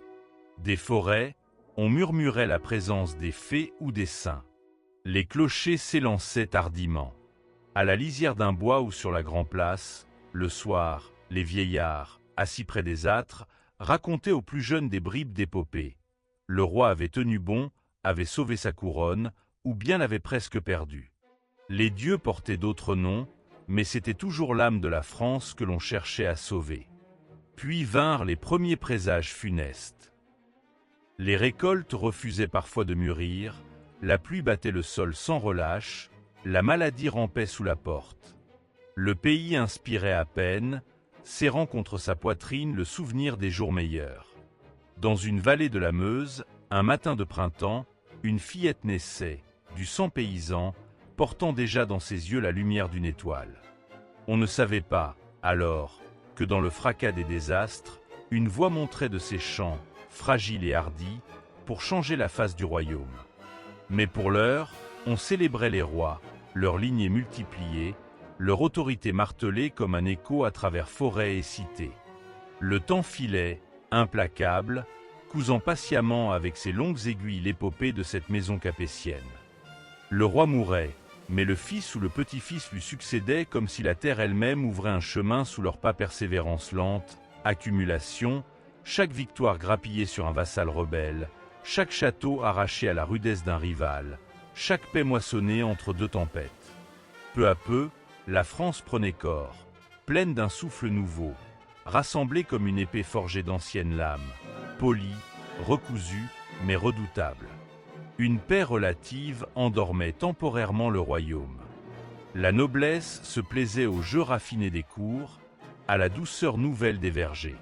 Des forêts, on murmurait la présence des fées ou des saints. Les clochers s'élançaient hardiment. À la lisière d'un bois ou sur la grand-place, le soir, les vieillards, assis près des âtres, racontaient aux plus jeunes des bribes d'épopées. Le roi avait tenu bon, avait sauvé sa couronne, ou bien l'avait presque perdue. Les dieux portaient d'autres noms, mais c'était toujours l'âme de la France que l'on cherchait à sauver. Puis vinrent les premiers présages funestes. Les récoltes refusaient parfois de mûrir, la pluie battait le sol sans relâche, la maladie rampait sous la porte. Le pays inspirait à peine, serrant contre sa poitrine le souvenir des jours meilleurs. Dans une vallée de la Meuse, un matin de printemps, une fillette naissait, du sang paysan, portant déjà dans ses yeux la lumière d'une étoile. On ne savait pas, alors, que dans le fracas des désastres, une voix montrait de ses chants, fragile et hardi, pour changer la face du royaume. Mais pour l'heure, on célébrait les rois, leurs lignées multipliées, leur autorité martelée comme un écho à travers forêts et cités. Le temps filait, implacable, cousant patiemment avec ses longues aiguilles l'épopée de cette maison capétienne. Le roi mourait, mais le fils ou le petit-fils lui succédait comme si la terre elle-même ouvrait un chemin sous leurs pas. Persévérance lente, accumulation, chaque victoire grappillée sur un vassal rebelle, chaque château arraché à la rudesse d'un rival, chaque paix moissonnée entre deux tempêtes. Peu à peu, la France prenait corps, pleine d'un souffle nouveau, rassemblée comme une épée forgée d'anciennes lames, polie, recousue, mais redoutable. Une paix relative endormait temporairement le royaume. La noblesse se plaisait aux jeux raffinés des cours, à la douceur nouvelle des vergers.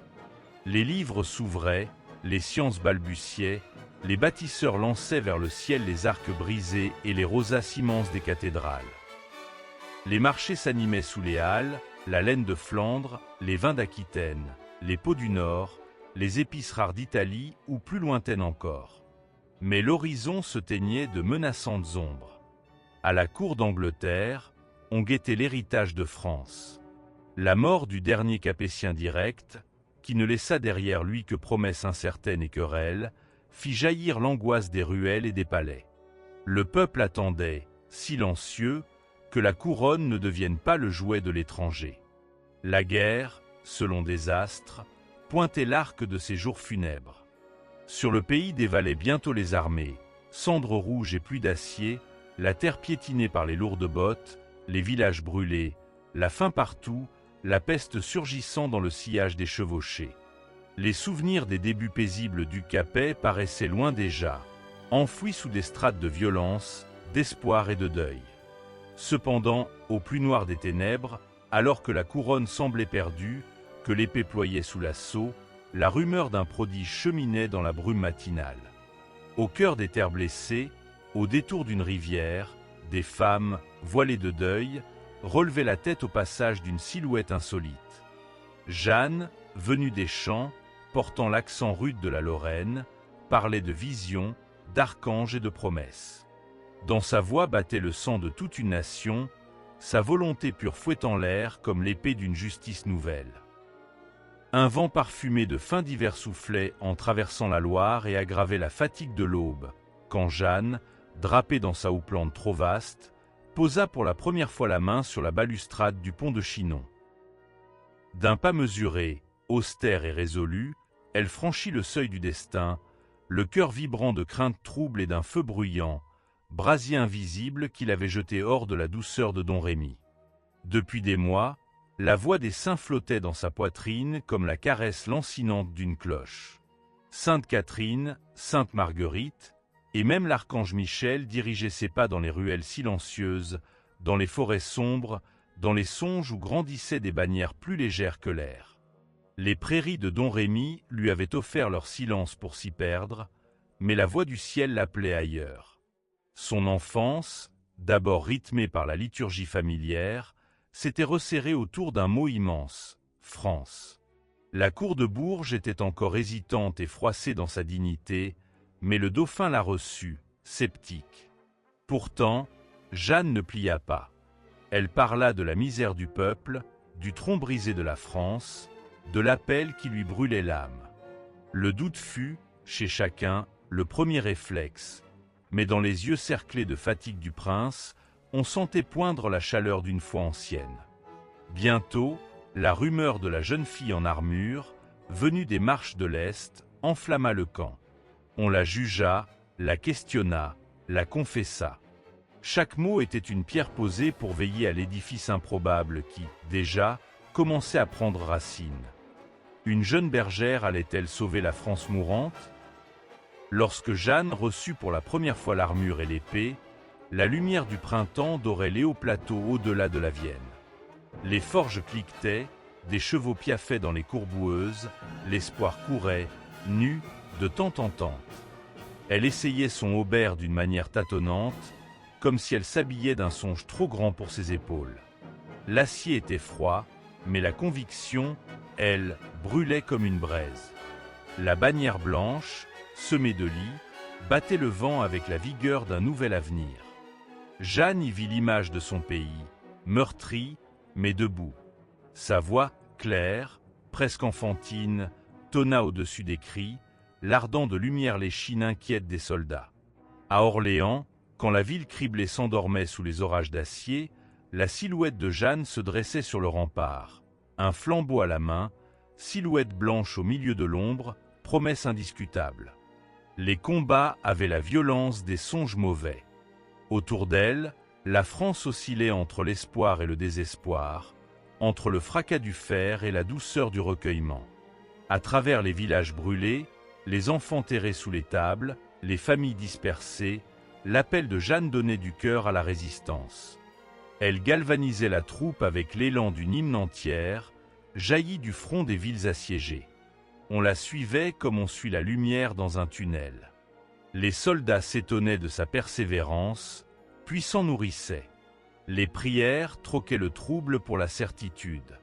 Les livres s'ouvraient, les sciences balbutiaient, les bâtisseurs lançaient vers le ciel les arcs brisés et les rosaces immenses des cathédrales. Les marchés s'animaient sous les halles, la laine de Flandre, les vins d'Aquitaine, les pots du Nord, les épices rares d'Italie ou plus lointaines encore. Mais l'horizon se teignait de menaçantes ombres. À la cour d'Angleterre, on guettait l'héritage de France. La mort du dernier Capétien direct, qui ne laissa derrière lui que promesses incertaines et querelles, fit jaillir l'angoisse des ruelles et des palais. Le peuple attendait, silencieux, que la couronne ne devienne pas le jouet de l'étranger. La guerre, selon des astres, pointait l'arc de ses jours funèbres. Sur le pays dévalaient bientôt les armées, cendres rouges et pluie d'acier, la terre piétinée par les lourdes bottes, les villages brûlés, la faim partout, la peste surgissant dans le sillage des chevauchés. Les souvenirs des débuts paisibles du Capet paraissaient loin déjà, enfouis sous des strates de violence, d'espoir et de deuil. Cependant, au plus noir des ténèbres, alors que la couronne semblait perdue, que l'épée ployait sous l'assaut, la rumeur d'un prodige cheminait dans la brume matinale. Au cœur des terres blessées, au détour d'une rivière, des femmes, voilées de deuil, relevaient la tête au passage d'une silhouette insolite. Jeanne, venue des champs, portant l'accent rude de la Lorraine, parlait de visions, d'archanges et de promesses. Dans sa voix battait le sang de toute une nation, sa volonté pure fouettant l'air comme l'épée d'une justice nouvelle. Un vent parfumé de fin d'hiver soufflait en traversant la Loire et aggravait la fatigue de l'aube, quand Jeanne, drapée dans sa houppelande trop vaste, posa pour la première fois la main sur la balustrade du pont de Chinon. D'un pas mesuré, austère et résolu, elle franchit le seuil du destin, le cœur vibrant de crainte trouble et d'un feu bruyant, brasier invisible qu'il avait jeté hors de la douceur de Don Rémy. Depuis des mois, la voix des saints flottait dans sa poitrine comme la caresse lancinante d'une cloche. Sainte Catherine, Sainte Marguerite, et même l'archange Michel dirigeaient ses pas dans les ruelles silencieuses, dans les forêts sombres, dans les songes où grandissaient des bannières plus légères que l'air. Les prairies de Don Rémy lui avaient offert leur silence pour s'y perdre, mais la voix du ciel l'appelait ailleurs. Son enfance, d'abord rythmée par la liturgie familière, s'était resserrée autour d'un mot immense, France. La cour de Bourges était encore hésitante et froissée dans sa dignité, mais le dauphin la reçut, sceptique. Pourtant, Jeanne ne plia pas. Elle parla de la misère du peuple, du tronc brisé de la France, de l'appel qui lui brûlait l'âme. Le doute fut, chez chacun, le premier réflexe, mais dans les yeux cerclés de fatigue du prince, on sentait poindre la chaleur d'une foi ancienne. Bientôt, la rumeur de la jeune fille en armure, venue des marches de l'Est, enflamma le camp. On la jugea, la questionna, la confessa. Chaque mot était une pierre posée pour veiller à l'édifice improbable qui, déjà, commençait à prendre racine. Une jeune bergère allait-elle sauver la France mourante? Lorsque Jeanne reçut pour la première fois l'armure et l'épée, la lumière du printemps dorait les hauts plateaux au-delà de la Vienne. Les forges cliquetaient, des chevaux piaffaient dans les courboueuses, l'espoir courait, nu, de temps en temps. Elle essayait son haubert d'une manière tâtonnante, comme si elle s'habillait d'un songe trop grand pour ses épaules. L'acier était froid, mais la conviction, elle, brûlait comme une braise. La bannière blanche, semée de lis, battait le vent avec la vigueur d'un nouvel avenir. Jeanne y vit l'image de son pays, meurtri, mais debout. Sa voix, claire, presque enfantine, tonna au-dessus des cris, lardant de lumière l'échine inquiète des soldats. À Orléans, quand la ville criblée s'endormait sous les orages d'acier, la silhouette de Jeanne se dressait sur le rempart, un flambeau à la main, silhouette blanche au milieu de l'ombre, promesse indiscutable. Les combats avaient la violence des songes mauvais. Autour d'elle, la France oscillait entre l'espoir et le désespoir, entre le fracas du fer et la douceur du recueillement. À travers les villages brûlés, les enfants terrés sous les tables, les familles dispersées, l'appel de Jeanne donnait du cœur à la résistance. Elle galvanisait la troupe avec l'élan d'une hymne entière, jaillie du front des villes assiégées. On la suivait comme on suit la lumière dans un tunnel. Les soldats s'étonnaient de sa persévérance, puis s'en nourrissaient. Les prières troquaient le trouble pour la certitude.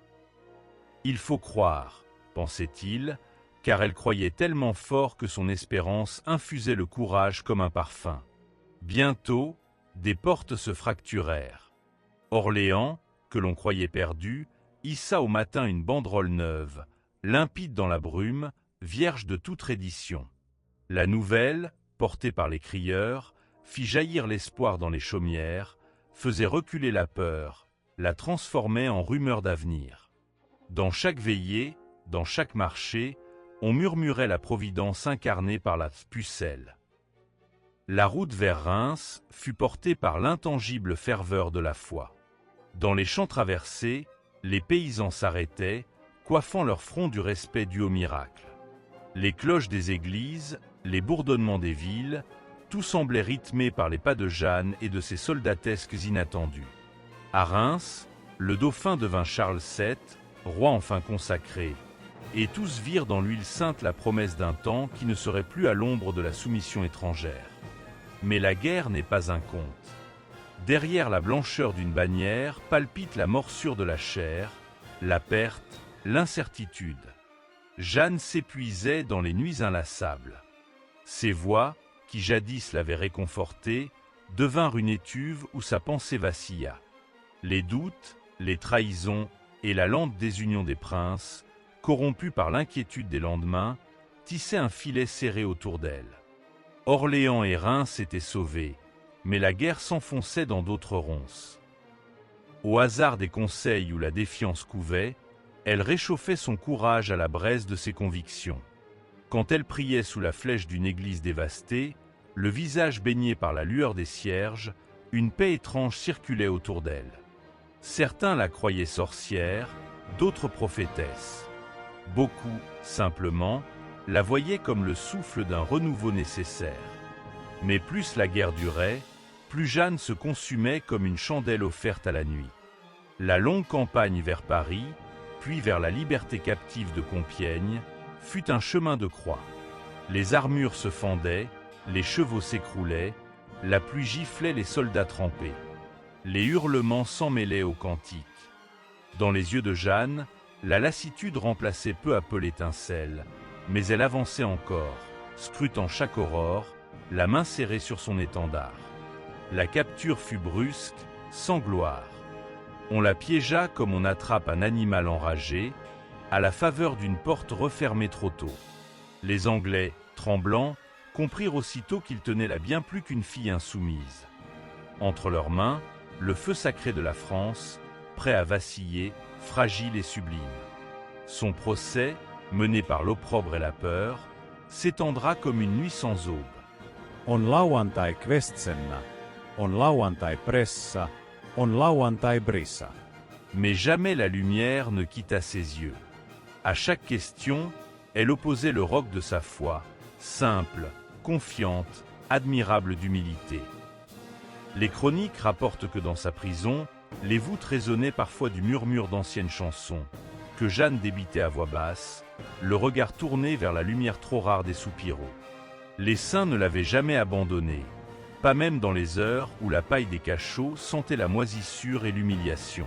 Il faut croire, pensait-il, car elle croyait tellement fort que son espérance infusait le courage comme un parfum. Bientôt, des portes se fracturèrent. Orléans, que l'on croyait perdu, hissa au matin une banderole neuve, limpide dans la brume, vierge de toute reddition. La nouvelle, portée par les crieurs, fit jaillir l'espoir dans les chaumières, faisait reculer la peur, la transformait en rumeur d'avenir. Dans chaque veillée, dans chaque marché, on murmurait la providence incarnée par la pucelle. La route vers Reims fut portée par l'intangible ferveur de la foi. Dans les champs traversés, les paysans s'arrêtaient, coiffant leur front du respect dû au miracle. Les cloches des églises, les bourdonnements des villes, tout semblait rythmé par les pas de Jeanne et de ses soldatesques inattendues. À Reims, le dauphin devint Charles VII, roi enfin consacré, et tous virent dans l'huile sainte la promesse d'un temps qui ne serait plus à l'ombre de la soumission étrangère. Mais la guerre n'est pas un conte. Derrière la blancheur d'une bannière palpite la morsure de la chair, la perte, l'incertitude. Jeanne s'épuisait dans les nuits inlassables. Ses voix, qui jadis l'avaient réconfortée, devinrent une étuve où sa pensée vacilla. Les doutes, les trahisons et la lente désunion des princes, corrompus par l'inquiétude des lendemains, tissaient un filet serré autour d'elle. Orléans et Reims étaient sauvés, mais la guerre s'enfonçait dans d'autres ronces. Au hasard des conseils où la défiance couvait, elle réchauffait son courage à la braise de ses convictions. Quand elle priait sous la flèche d'une église dévastée, le visage baigné par la lueur des cierges, une paix étrange circulait autour d'elle. Certains la croyaient sorcière, d'autres prophétesse. Beaucoup, simplement, la voyaient comme le souffle d'un renouveau nécessaire. Mais plus la guerre durait, plus Jeanne se consumait comme une chandelle offerte à la nuit. La longue campagne vers Paris, puis vers la liberté captive de Compiègne, fut un chemin de croix. Les armures se fendaient, les chevaux s'écroulaient, la pluie giflait les soldats trempés. Les hurlements s'en mêlaient aux cantiques. Dans les yeux de Jeanne, la lassitude remplaçait peu à peu l'étincelle, mais elle avançait encore, scrutant chaque aurore, la main serrée sur son étendard. La capture fut brusque, sans gloire. On la piégea comme on attrape un animal enragé, à la faveur d'une porte refermée trop tôt. Les Anglais, tremblants, comprirent aussitôt qu'ils tenaient là bien plus qu'une fille insoumise. Entre leurs mains, le feu sacré de la France, prêt à vaciller, fragile et sublime. Son procès, mené par l'opprobre et la peur, s'étendra comme une nuit sans aube. On lauantai kvestsenna, on lauantai pressa, on lauantai brissa. Mais jamais la lumière ne quitta ses yeux. À chaque question, elle opposait le roc de sa foi, simple, confiante, admirable d'humilité. Les chroniques rapportent que dans sa prison, les voûtes résonnaient parfois du murmure d'anciennes chansons, que Jeanne débitait à voix basse, le regard tourné vers la lumière trop rare des soupiraux. Les saints ne l'avaient jamais abandonnée, pas même dans les heures où la paille des cachots sentait la moisissure et l'humiliation.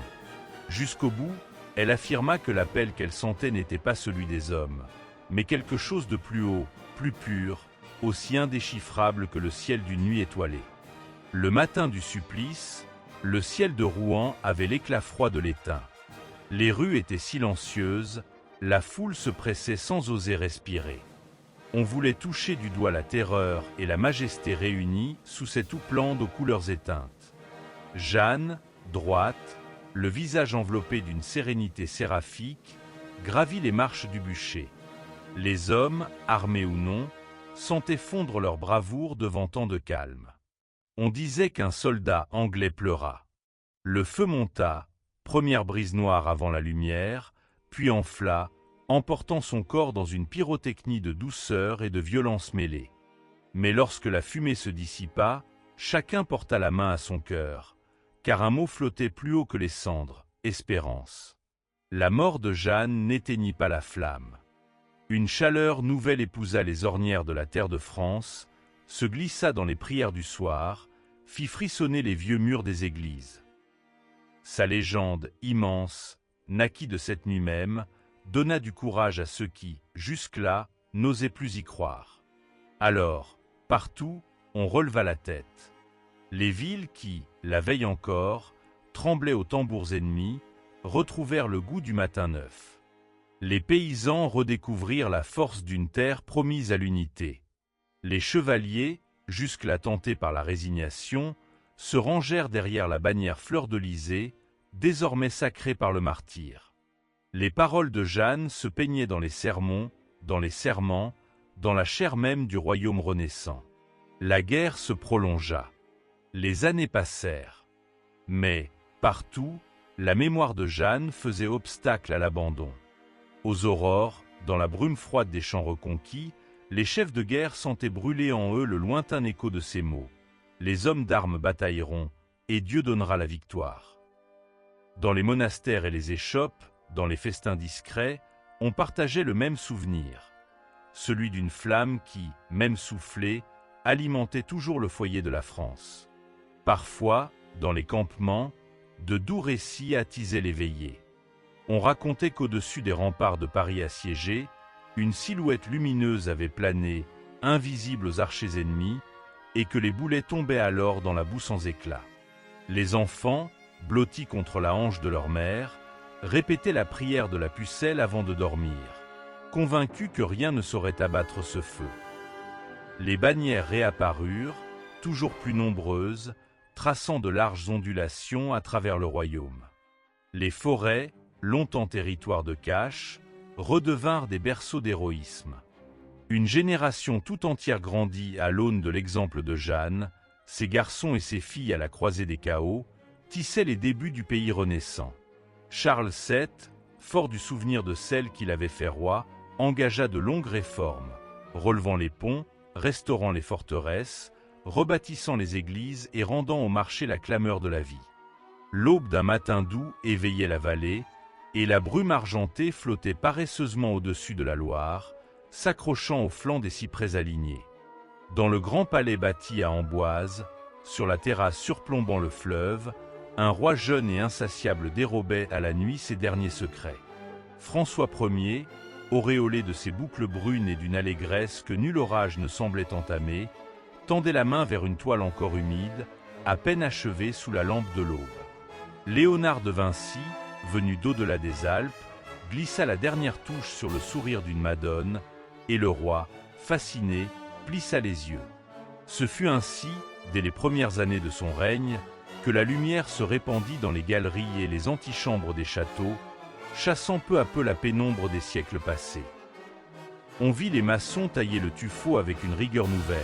Jusqu'au bout, elle affirma que l'appel qu'elle sentait n'était pas celui des hommes, mais quelque chose de plus haut, plus pur, aussi indéchiffrable que le ciel d'une nuit étoilée. Le matin du supplice, le ciel de Rouen avait l'éclat froid de l'étain. Les rues étaient silencieuses, la foule se pressait sans oser respirer. On voulait toucher du doigt la terreur et la majesté réunies sous cette houppelande aux couleurs éteintes. Jeanne, droite, le visage enveloppé d'une sérénité séraphique, gravit les marches du bûcher. Les hommes, armés ou non, sentaient fondre leur bravoure devant tant de calme. On disait qu'un soldat anglais pleura. Le feu monta, première brise noire avant la lumière, puis enfla, emportant son corps dans une pyrotechnie de douceur et de violence mêlée. Mais lorsque la fumée se dissipa, chacun porta la main à son cœur, car un mot flottait plus haut que les cendres, espérance. La mort de Jeanne n'éteignit pas la flamme. Une chaleur nouvelle épousa les ornières de la terre de France, se glissa dans les prières du soir, fit frissonner les vieux murs des églises. Sa légende immense, naquit de cette nuit même, donna du courage à ceux qui, jusque-là, n'osaient plus y croire. Alors, partout, on releva la tête. Les villes qui, la veille encore, tremblaient aux tambours ennemis, retrouvèrent le goût du matin neuf. Les paysans redécouvrirent la force d'une terre promise à l'unité. Les chevaliers, jusque-là tentés par la résignation, se rangèrent derrière la bannière fleur-de-lysée, désormais sacrée par le martyr. Les paroles de Jeanne se peignaient dans les sermons, dans les serments, dans la chair même du royaume renaissant. La guerre se prolongea. Les années passèrent. Mais, partout, la mémoire de Jeanne faisait obstacle à l'abandon. Aux aurores, dans la brume froide des champs reconquis, les chefs de guerre sentaient brûler en eux le lointain écho de ces mots. Les hommes d'armes batailleront, et Dieu donnera la victoire. Dans les monastères et les échoppes, dans les festins discrets, on partageait le même souvenir, celui d'une flamme qui, même soufflée, alimentait toujours le foyer de la France. Parfois, dans les campements, de doux récits attisaient les veillées. On racontait qu'au-dessus des remparts de Paris assiégés, une silhouette lumineuse avait plané, invisible aux archers ennemis, et que les boulets tombaient alors dans la boue sans éclat. Les enfants, blottis contre la hanche de leur mère, répétaient la prière de la pucelle avant de dormir, convaincus que rien ne saurait abattre ce feu. Les bannières réapparurent, toujours plus nombreuses, traçant de larges ondulations à travers le royaume. Les forêts, longtemps territoire de cache, redevinrent des berceaux d'héroïsme. Une génération tout entière grandit à l'aune de l'exemple de Jeanne, ses garçons et ses filles à la croisée des chaos, tissaient les débuts du pays renaissant. Charles VII, fort du souvenir de celle qu'il avait fait roi, engagea de longues réformes, relevant les ponts, restaurant les forteresses, rebâtissant les églises et rendant au marché la clameur de la vie. L'aube d'un matin doux éveillait la vallée, et la brume argentée flottait paresseusement au-dessus de la Loire, s'accrochant aux flancs des cyprès alignés. Dans le grand palais bâti à Amboise, sur la terrasse surplombant le fleuve, un roi jeune et insatiable dérobait à la nuit ses derniers secrets. François Ier, auréolé de ses boucles brunes et d'une allégresse que nul orage ne semblait entamer, tendait la main vers une toile encore humide, à peine achevée sous la lampe de l'aube. Léonard de Vinci, venu d'au-delà des Alpes, glissa la dernière touche sur le sourire d'une Madone, et le roi, fasciné, plissa les yeux. Ce fut ainsi, dès les premières années de son règne, que la lumière se répandit dans les galeries et les antichambres des châteaux, chassant peu à peu la pénombre des siècles passés. On vit les maçons tailler le tuffeau avec une rigueur nouvelle,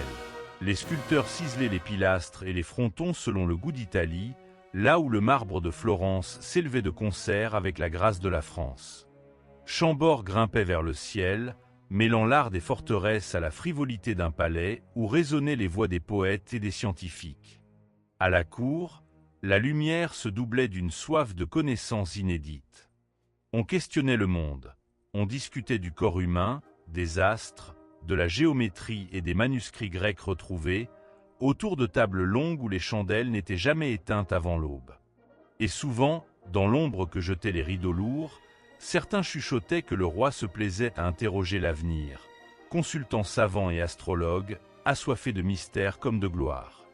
les sculpteurs ciseler les pilastres et les frontons selon le goût d'Italie, là où le marbre de Florence s'élevait de concert avec la grâce de la France. Chambord grimpait vers le ciel, mêlant l'art des forteresses à la frivolité d'un palais où résonnaient les voix des poètes et des scientifiques. À la cour, la lumière se doublait d'une soif de connaissances inédites. On questionnait le monde, on discutait du corps humain, des astres, de la géométrie et des manuscrits grecs retrouvés, autour de tables longues où les chandelles n'étaient jamais éteintes avant l'aube. Et souvent, dans l'ombre que jetaient les rideaux lourds, certains chuchotaient que le roi se plaisait à interroger l'avenir, consultant savants et astrologues, assoiffés de mystère comme de gloire.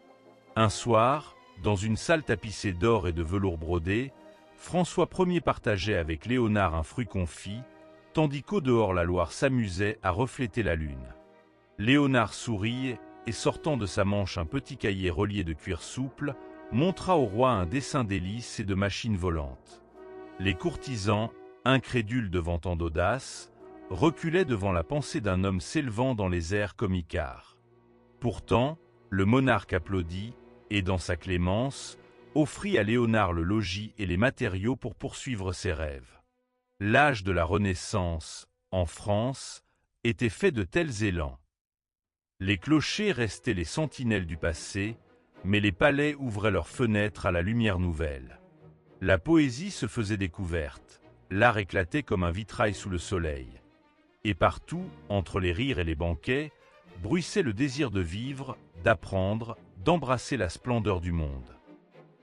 Un soir, dans une salle tapissée d'or et de velours brodé, François Ier partageait avec Léonard un fruit confit, tandis qu'au dehors la Loire s'amusait à refléter la lune. Léonard sourit et, sortant de sa manche un petit cahier relié de cuir souple, montra au roi un dessin d'hélices et de machines volantes. Les courtisans, incrédules devant tant d'audace, reculaient devant la pensée d'un homme s'élevant dans les airs comme Icare. Pourtant, le monarque applaudit et, dans sa clémence, offrit à Léonard le logis et les matériaux pour poursuivre ses rêves. L'âge de la Renaissance, en France, était fait de tels élans. Les clochers restaient les sentinelles du passé, mais les palais ouvraient leurs fenêtres à la lumière nouvelle. La poésie se faisait découverte, l'art éclatait comme un vitrail sous le soleil. Et partout, entre les rires et les banquets, bruissait le désir de vivre, d'apprendre, d'embrasser la splendeur du monde.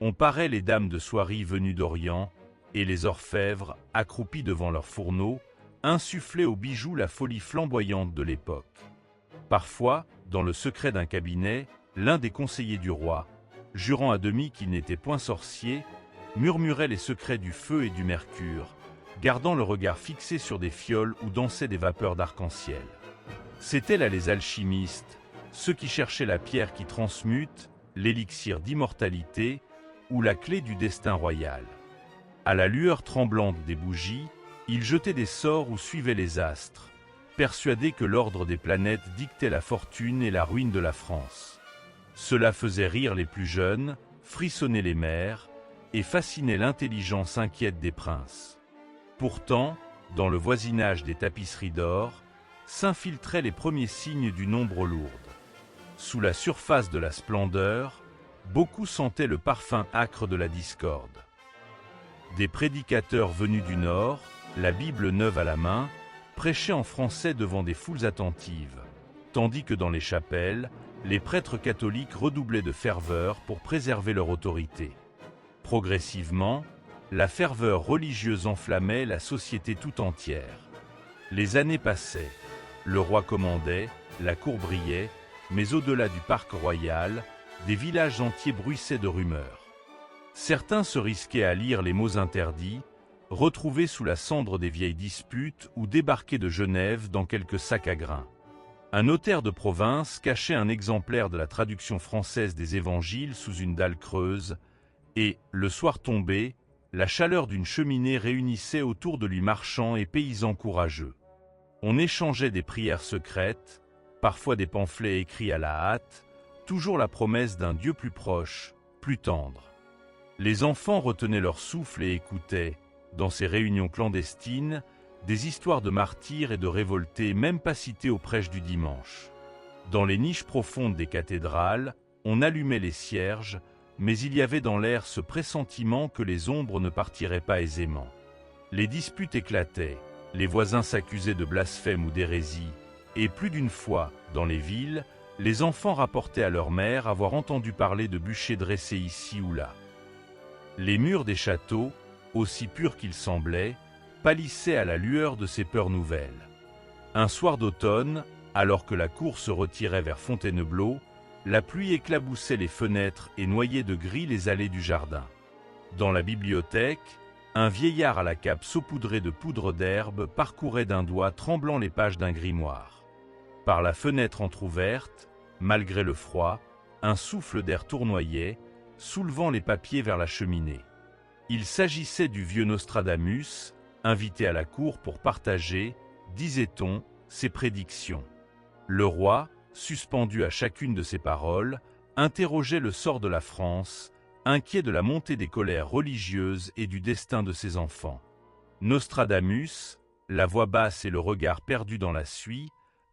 On parait les dames de soierie venues d'Orient, et les orfèvres, accroupis devant leurs fourneaux, insufflaient aux bijoux la folie flamboyante de l'époque. Parfois, dans le secret d'un cabinet, l'un des conseillers du roi, jurant à demi qu'il n'était point sorcier, murmuraient les secrets du feu et du mercure, gardant le regard fixé sur des fioles où dansaient des vapeurs d'arc-en-ciel. C'étaient là les alchimistes, ceux qui cherchaient la pierre qui transmute, l'élixir d'immortalité ou la clé du destin royal. À la lueur tremblante des bougies, ils jetaient des sorts ou suivaient les astres, persuadés que l'ordre des planètes dictait la fortune et la ruine de la France. Cela faisait rire les plus jeunes, frissonner les mères, et fascinait l'intelligence inquiète des princes. Pourtant, dans le voisinage des tapisseries d'or, s'infiltraient les premiers signes d'une ombre lourde. Sous la surface de la splendeur, beaucoup sentaient le parfum âcre de la discorde. Des prédicateurs venus du Nord, la Bible neuve à la main, prêchaient en français devant des foules attentives, tandis que dans les chapelles, les prêtres catholiques redoublaient de ferveur pour préserver leur autorité. Progressivement, la ferveur religieuse enflammait la société tout entière. Les années passaient, le roi commandait, la cour brillait, mais au-delà du parc royal, des villages entiers bruissaient de rumeurs. Certains se risquaient à lire les mots interdits, retrouvés sous la cendre des vieilles disputes ou débarqués de Genève dans quelques sacs à grains. Un notaire de province cachait un exemplaire de la traduction française des évangiles sous une dalle creuse, et, le soir tombé, la chaleur d'une cheminée réunissait autour de lui marchands et paysans courageux. On échangeait des prières secrètes, parfois des pamphlets écrits à la hâte, toujours la promesse d'un Dieu plus proche, plus tendre. Les enfants retenaient leur souffle et écoutaient, dans ces réunions clandestines, des histoires de martyrs et de révoltés même pas citées aux prêches du dimanche. Dans les niches profondes des cathédrales, on allumait les cierges, mais il y avait dans l'air ce pressentiment que les ombres ne partiraient pas aisément. Les disputes éclataient, les voisins s'accusaient de blasphème ou d'hérésie, et plus d'une fois, dans les villes, les enfants rapportaient à leur mère avoir entendu parler de bûchers dressés ici ou là. Les murs des châteaux, aussi purs qu'ils semblaient, pâlissaient à la lueur de ces peurs nouvelles. Un soir d'automne, alors que la cour se retirait vers Fontainebleau, la pluie éclaboussait les fenêtres et noyait de gris les allées du jardin. Dans la bibliothèque, un vieillard à la cape saupoudrée de poudre d'herbe parcourait d'un doigt tremblant les pages d'un grimoire. Par la fenêtre entr'ouverte, malgré le froid, un souffle d'air tournoyait, soulevant les papiers vers la cheminée. Il s'agissait du vieux Nostradamus, invité à la cour pour partager, disait-on, ses prédictions. Le roi, suspendu à chacune de ses paroles, interrogeait le sort de la France, inquiet de la montée des colères religieuses et du destin de ses enfants. Nostradamus, la voix basse et le regard perdu dans la suie,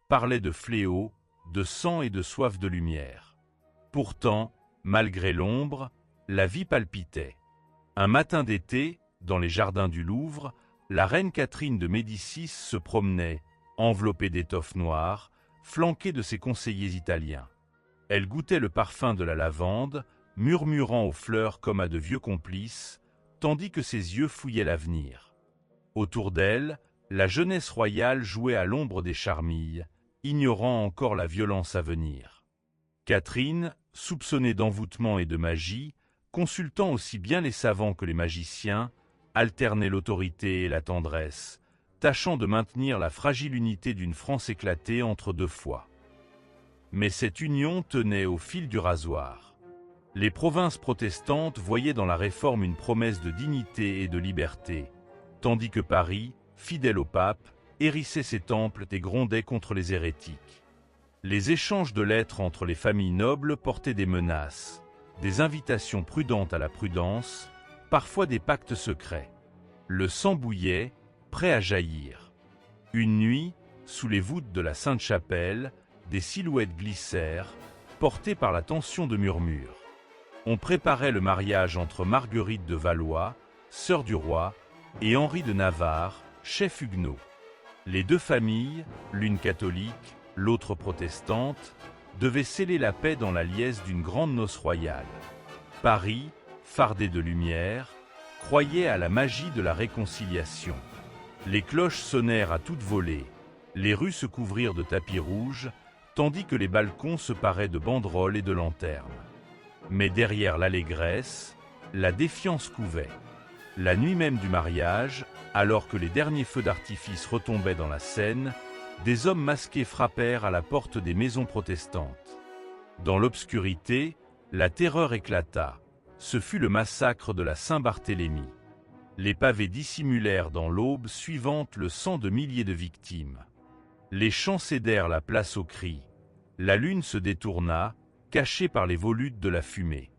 parlait de fléaux, de sang et de soif de lumière. Pourtant, malgré l'ombre, la vie palpitait. Un matin d'été, dans les jardins du Louvre, la reine Catherine de Médicis se promenait, enveloppée d'étoffes noires, flanquée de ses conseillers italiens. Elle goûtait le parfum de la lavande, murmurant aux fleurs comme à de vieux complices, tandis que ses yeux fouillaient l'avenir. Autour d'elle, la jeunesse royale jouait à l'ombre des charmilles, ignorant encore la violence à venir. Catherine, soupçonnée d'envoûtement et de magie, consultant aussi bien les savants que les magiciens, alternait l'autorité et la tendresse, tâchant de maintenir la fragile unité d'une France éclatée entre deux fois. Mais cette union tenait au fil du rasoir. Les provinces protestantes voyaient dans la réforme une promesse de dignité et de liberté, tandis que Paris, fidèle au pape, hérissait ses temples et grondait contre les hérétiques. Les échanges de lettres entre les familles nobles portaient des menaces, des invitations prudentes à la prudence, parfois des pactes secrets. Le sang bouillait, prêt à jaillir. Une nuit, sous les voûtes de la Sainte-Chapelle, des silhouettes glissèrent, portées par la tension de murmures. On préparait le mariage entre Marguerite de Valois, sœur du roi, et Henri de Navarre, chef huguenot. Les deux familles, l'une catholique, l'autre protestante, devaient sceller la paix dans la liesse d'une grande noce royale. Paris, fardé de lumière, croyait à la magie de la réconciliation. Les cloches sonnèrent à toute volée, les rues se couvrirent de tapis rouges, tandis que les balcons se paraient de banderoles et de lanternes. Mais derrière l'allégresse, La défiance couvait. La nuit même du mariage, alors que les derniers feux d'artifice retombaient dans la Seine, des hommes masqués frappèrent à la porte des maisons protestantes. Dans l'obscurité, la terreur éclata. Ce fut le massacre de la Saint-Barthélemy. Les pavés dissimulèrent dans l'aube suivante le sang de milliers de victimes. Les champs cédèrent la place aux cris. La lune se détourna, cachée par les volutes de la fumée.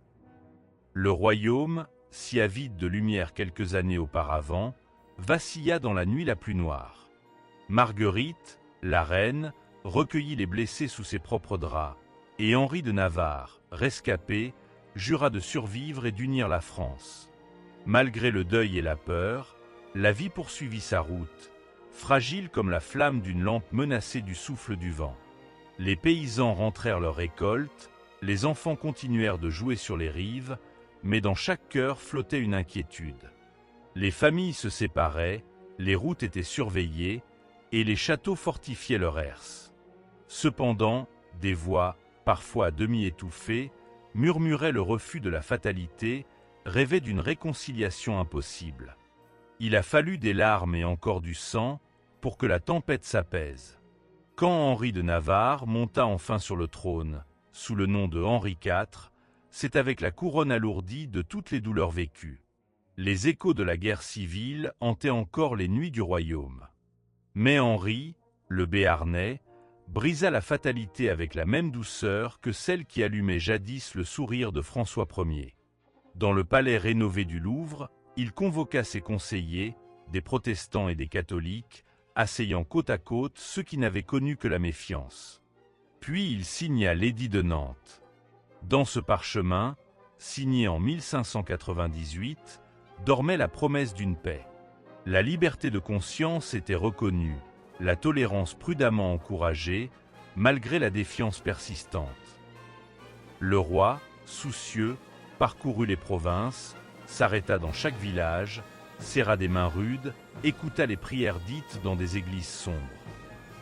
Le royaume, si avide de lumière quelques années auparavant, vacilla dans la nuit la plus noire. Marguerite, la reine, recueillit les blessés sous ses propres draps, et Henri de Navarre, rescapé, jura de survivre et d'unir la France. Malgré le deuil et la peur, la vie poursuivit sa route, fragile comme la flamme d'une lampe menacée du souffle du vent. Les paysans rentrèrent leurs récoltes, les enfants continuèrent de jouer sur les rives, mais dans chaque cœur flottait une inquiétude. Les familles se séparaient, les routes étaient surveillées, et les châteaux fortifiaient leur herse. Cependant, des voix, parfois à demi étouffées, murmuraient le refus de la fatalité, rêvaient d'une réconciliation impossible. Il a fallu des larmes et encore du sang pour que la tempête s'apaise. Quand Henri de Navarre monta enfin sur le trône, sous le nom de Henri IV, c'est avec la couronne alourdie de toutes les douleurs vécues. Les échos de la guerre civile hantaient encore les nuits du royaume. Mais Henri, le Béarnais, brisa la fatalité avec la même douceur que celle qui allumait jadis le sourire de François Ier. Dans le palais rénové du Louvre, il convoqua ses conseillers, des protestants et des catholiques, asseyant côte à côte ceux qui n'avaient connu que la méfiance. Puis il signa l'édit de Nantes. Dans ce parchemin, signé en 1598, dormait la promesse d'une paix. La liberté de conscience était reconnue, la tolérance prudemment encouragée, malgré la défiance persistante. Le roi, soucieux, parcourut les provinces, s'arrêta dans chaque village, serra des mains rudes, écouta les prières dites dans des églises sombres.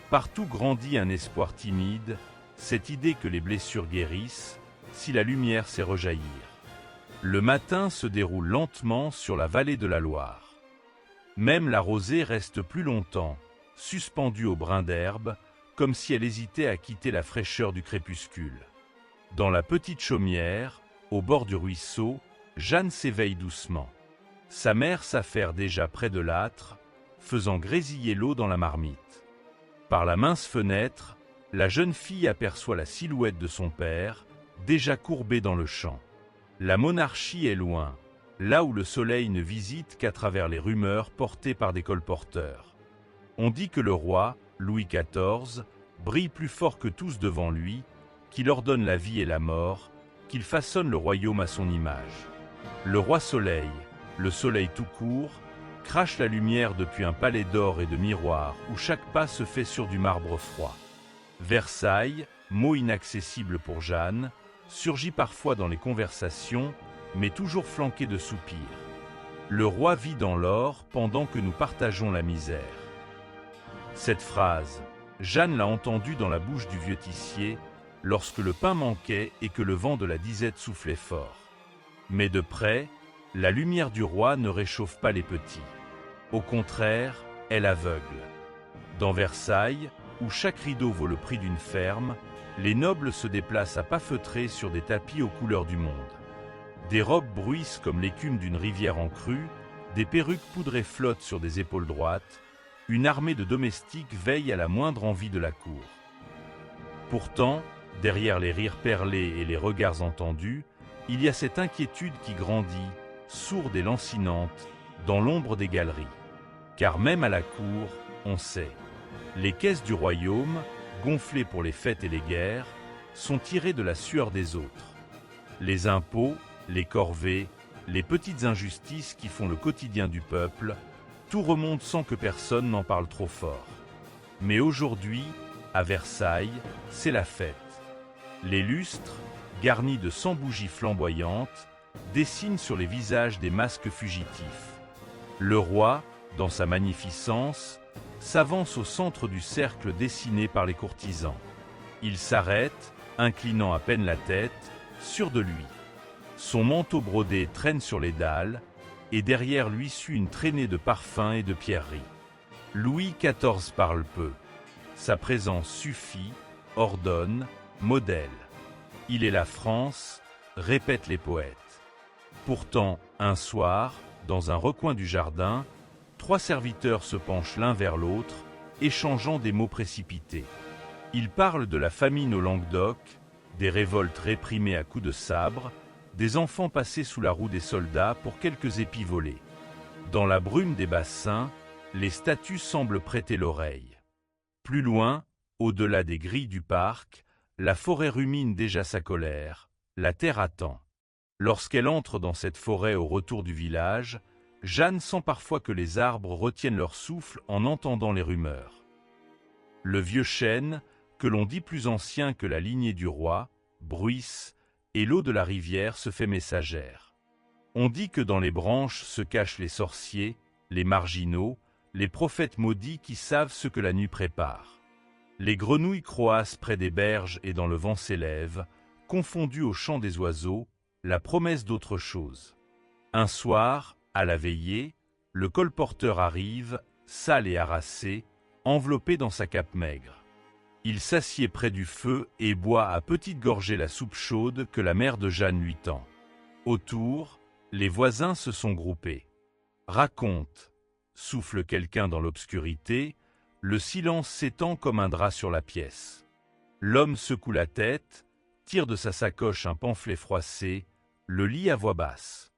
Partout grandit un espoir timide, cette idée que les blessures guérissent, si la lumière sait rejaillir. Le matin se déroule lentement sur la vallée de la Loire. Même la rosée reste plus longtemps, suspendue au brin d'herbe, comme si elle hésitait à quitter la fraîcheur du crépuscule. Dans la petite chaumière, au bord du ruisseau, Jeanne s'éveille doucement. Sa mère s'affaire déjà près de l'âtre, faisant grésiller l'eau dans la marmite. Par la mince fenêtre, la jeune fille aperçoit la silhouette de son père, déjà courbé dans le champ. La monarchie est loin, là où le soleil ne visite qu'à travers les rumeurs portées par des colporteurs. On dit que le roi, Louis XIV, brille plus fort que tous devant lui, qu'il ordonne la vie et la mort, qu'il façonne le royaume à son image. Le roi soleil, le soleil tout court, crache la lumière depuis un palais d'or et de miroirs où chaque pas se fait sur du marbre froid. Versailles, mot inaccessible pour Jeanne, surgit parfois dans les conversations, mais toujours flanqué de soupirs. Le roi vit dans l'or pendant que nous partageons la misère. Cette phrase, Jeanne l'a entendue dans la bouche du vieux tissier, lorsque le pain manquait et que le vent de la disette soufflait fort. Mais de près, la lumière du roi ne réchauffe pas les petits. Au contraire, elle aveugle. Dans Versailles, où chaque rideau vaut le prix d'une ferme, les nobles se déplacent à pas feutrés sur des tapis aux couleurs du monde. Des robes bruissent comme l'écume d'une rivière en crue, des perruques poudrées flottent sur des épaules droites, une armée de domestiques veille à la moindre envie de la cour. Pourtant, derrière les rires perlés et les regards entendus, il y a cette inquiétude qui grandit, sourde et lancinante, dans l'ombre des galeries. Car même à la cour, on sait, les caisses du royaume, gonflées pour les fêtes et les guerres, sont tirées de la sueur des autres. Les impôts, les corvées, les petites injustices qui font le quotidien du peuple, tout remonte sans que personne n'en parle trop fort. Mais aujourd'hui, à Versailles, c'est la fête. Les lustres, garnis de 100 bougies flamboyantes, dessinent sur les visages des masques fugitifs. Le roi, dans sa magnificence, s'avance au centre du cercle dessiné par les courtisans. Il s'arrête, inclinant à peine la tête, sûr de lui. Son manteau brodé traîne sur les dalles, et derrière lui suit une traînée de parfums et de pierreries. Louis XIV parle peu. Sa présence suffit, ordonne, modèle. Il est la France, répètent les poètes. Pourtant, un soir, dans un recoin du jardin, 3 serviteurs se penchent l'un vers l'autre, échangeant des mots précipités. Ils parlent de la famine au Languedoc, des révoltes réprimées à coups de sabre, des enfants passés sous la roue des soldats pour quelques épis volés. Dans la brume des bassins, les statues semblent prêter l'oreille. Plus loin, au-delà des grilles du parc, la forêt rumine déjà sa colère, la terre attend. Lorsqu'elle entre dans cette forêt au retour du village, Jeanne sent parfois que les arbres retiennent leur souffle en entendant les rumeurs. Le vieux chêne, que l'on dit plus ancien que la lignée du roi, bruisse, et l'eau de la rivière se fait messagère. On dit que dans les branches se cachent les sorciers, les marginaux, les prophètes maudits qui savent ce que la nuit prépare. Les grenouilles croassent près des berges et dans le vent s'élèvent, confondues au chant des oiseaux, la promesse d'autre chose. Un soir, à la veillée, le colporteur arrive, sale et harassé, enveloppé dans sa cape maigre. Il s'assied près du feu et boit à petites gorgées la soupe chaude que la mère de Jeanne lui tend. Autour, les voisins se sont groupés. « Raconte !» souffle quelqu'un dans l'obscurité, le silence s'étend comme un drap sur la pièce. L'homme secoue la tête, tire de sa sacoche un pamphlet froissé, le lit à voix basse.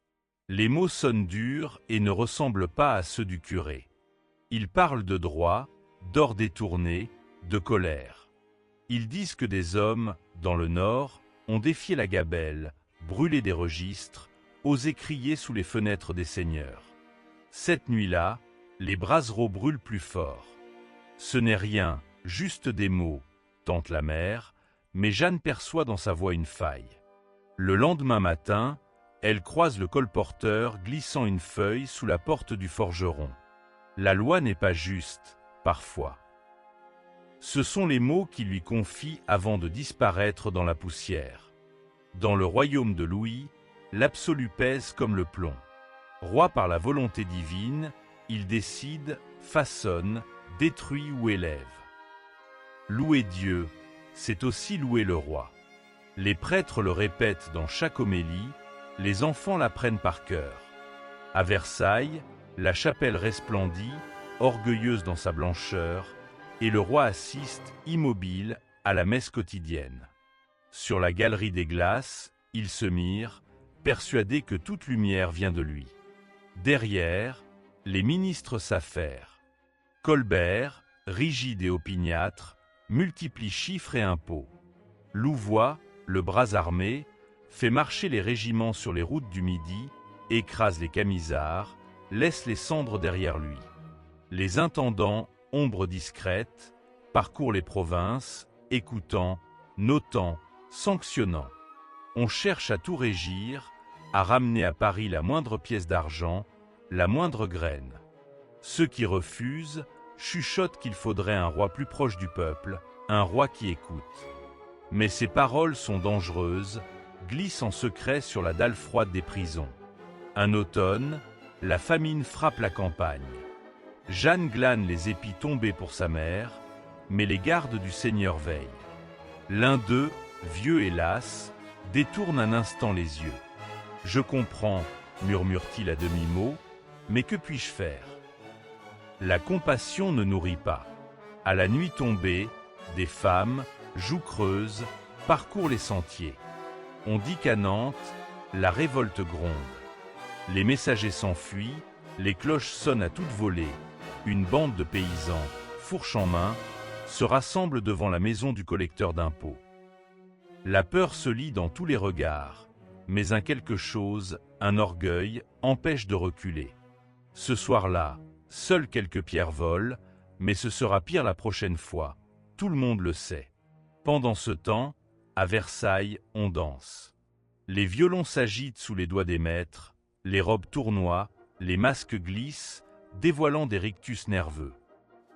Les mots sonnent durs et ne ressemblent pas à ceux du curé. Ils parlent de droit, d'or détourné, de colère. Ils disent que des hommes, dans le Nord, ont défié la gabelle, brûlé des registres, osé crier sous les fenêtres des seigneurs. Cette nuit-là, les brassereaux brûlent plus fort. Ce n'est rien, juste des mots, tente la mère, mais Jeanne perçoit dans sa voix une faille. Le lendemain matin, elle croise le colporteur glissant une feuille sous la porte du forgeron. La loi n'est pas juste, parfois. Ce sont les mots qu'il lui confie avant de disparaître dans la poussière. Dans le royaume de Louis, l'absolu pèse comme le plomb. Roi par la volonté divine, il décide, façonne, détruit ou élève. Louer Dieu, c'est aussi louer le roi. Les prêtres le répètent dans chaque homélie, les enfants l'apprennent par cœur. À Versailles, la chapelle resplendit, orgueilleuse dans sa blancheur, et le roi assiste, immobile, à la messe quotidienne. Sur la galerie des glaces, il se mire, persuadé que toute lumière vient de lui. Derrière, les ministres s'affairent. Colbert, rigide et opiniâtre, multiplie chiffres et impôts. Louvois, le bras armé, fait marcher les régiments sur les routes du Midi, écrase les camisards, laisse les cendres derrière lui. Les intendants, ombre discrète, parcourent les provinces, écoutant, notant, sanctionnant. On cherche à tout régir, à ramener à Paris la moindre pièce d'argent, la moindre graine. Ceux qui refusent chuchotent qu'il faudrait un roi plus proche du peuple, un roi qui écoute. Mais ces paroles sont dangereuses, glissent en secret sur la dalle froide des prisons. Un automne, la famine frappe la campagne. Jeanne glane les épis tombés pour sa mère, mais les gardes du Seigneur veillent. L'un d'eux, vieux et las, détourne un instant les yeux. « Je comprends », murmure-t-il à demi-mot, « mais que puis-je faire ?» La compassion ne nourrit pas. À la nuit tombée, des femmes, joues creuses, parcourent les sentiers. On dit qu'à Nantes, la révolte gronde. Les messagers s'enfuient, les cloches sonnent à toute volée. Une bande de paysans, fourche en main, se rassemble devant la maison du collecteur d'impôts. La peur se lit dans tous les regards, mais un quelque chose, un orgueil, empêche de reculer. Ce soir-là, seules quelques pierres volent, mais ce sera pire la prochaine fois, tout le monde le sait. Pendant ce temps, à Versailles, on danse. Les violons s'agitent sous les doigts des maîtres, les robes tournoient, les masques glissent, dévoilant des rictus nerveux.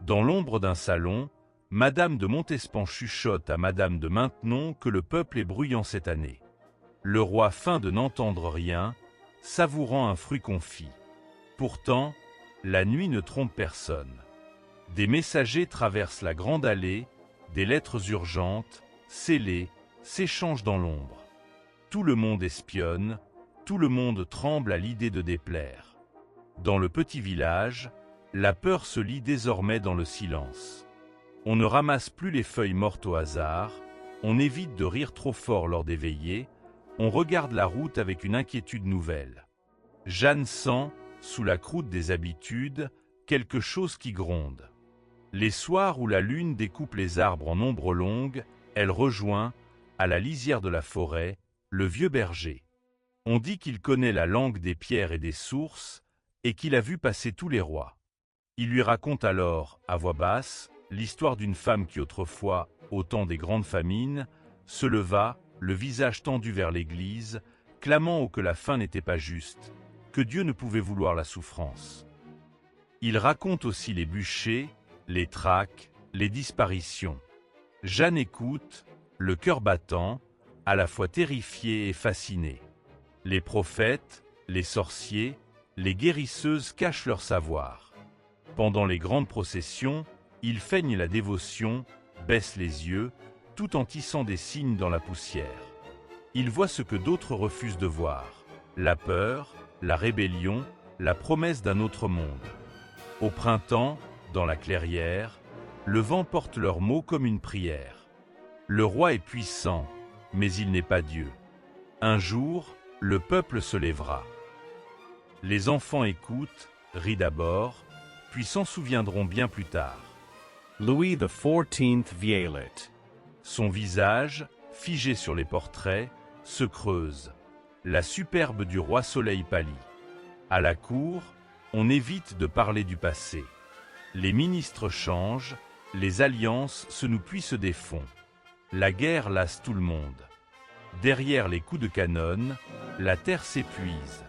Dans l'ombre d'un salon, Madame de Montespan chuchote à Madame de Maintenon que le peuple est bruyant cette année. Le roi feint de n'entendre rien, savourant un fruit confit. Pourtant, la nuit ne trompe personne. Des messagers traversent la grande allée, des lettres urgentes, scellées, s'échangent dans l'ombre. Tout le monde espionne, tout le monde tremble à l'idée de déplaire. Dans le petit village, la peur se lit désormais dans le silence. On ne ramasse plus les feuilles mortes au hasard, on évite de rire trop fort lors des veillées, on regarde la route avec une inquiétude nouvelle. Jeanne sent, sous la croûte des habitudes, quelque chose qui gronde. Les soirs où la lune découpe les arbres en ombres longues, elle rejoint, à la lisière de la forêt, le vieux berger. On dit qu'il connaît la langue des pierres et des sources, et qu'il a vu passer tous les rois. Il lui raconte alors, à voix basse, l'histoire d'une femme qui autrefois, au temps des grandes famines, se leva, le visage tendu vers l'église, clamant que la faim n'était pas juste, que Dieu ne pouvait vouloir la souffrance. Il raconte aussi les bûchers, les traques, les disparitions. Jeanne écoute, le cœur battant, à la fois terrifiée et fascinée. Les prophètes, les sorciers, les guérisseuses cachent leur savoir. Pendant les grandes processions, ils feignent la dévotion, baissent les yeux, tout en tissant des signes dans la poussière. Ils voient ce que d'autres refusent de voir, la peur, la rébellion, la promesse d'un autre monde. Au printemps, dans la clairière, le vent porte leurs mots comme une prière. Le roi est puissant, mais il n'est pas Dieu. Un jour, le peuple se lèvera. Les enfants écoutent, rient d'abord, puis s'en souviendront bien plus tard. Louis XIV Vieillet. Son visage, figé sur les portraits, se creuse. La superbe du roi Soleil pâlit. À la cour, on évite de parler du passé. Les ministres changent, les alliances se nouent puis se défont. La guerre lasse tout le monde. Derrière les coups de canon, la terre s'épuise.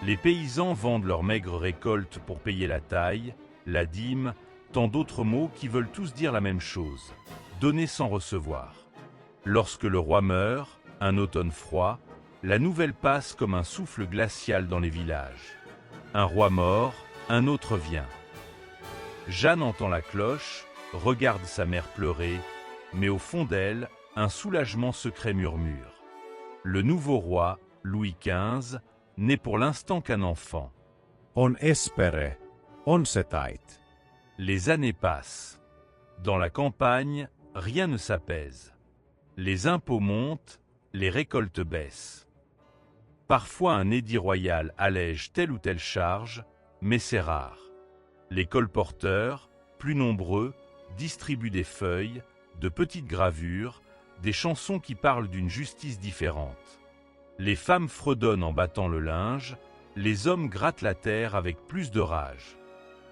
Les paysans vendent leurs maigres récoltes pour payer la taille, la dîme, tant d'autres mots qui veulent tous dire la même chose, donner sans recevoir. Lorsque le roi meurt, un automne froid, la nouvelle passe comme un souffle glacial dans les villages. Un roi mort, un autre vient. Jeanne entend la cloche, regarde sa mère pleurer, mais au fond d'elle, un soulagement secret murmure. Le nouveau roi, Louis XV, n'est pour l'instant qu'un enfant. On espere, on setait. Les années passent. Dans la campagne, rien ne s'apaise. Les impôts montent, les récoltes baissent. Parfois un édit royal allège telle ou telle charge, mais c'est rare. Les colporteurs, plus nombreux, distribuent des feuilles, de petites gravures, des chansons qui parlent d'une justice différente. Les femmes fredonnent en battant le linge, les hommes grattent la terre avec plus de rage.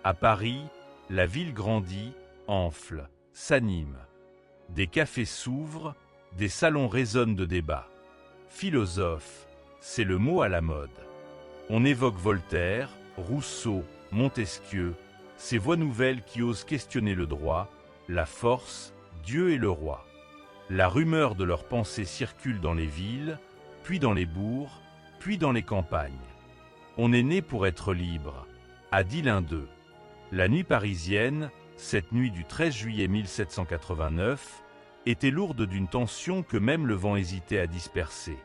À Paris, la ville grandit, enfle, s'anime. Des cafés s'ouvrent, des salons résonnent de débats. Philosophe, c'est le mot à la mode. On évoque Voltaire, Rousseau, Montesquieu, ces voix nouvelles qui osent questionner le droit, la force, Dieu et le roi. La rumeur de leurs pensées circule dans les villes, puis dans les bourgs, puis dans les campagnes. On est né pour être libre, a dit l'un d'eux. La nuit parisienne, cette nuit du 13 juillet 1789, était lourde d'une tension que même le vent hésitait à disperser.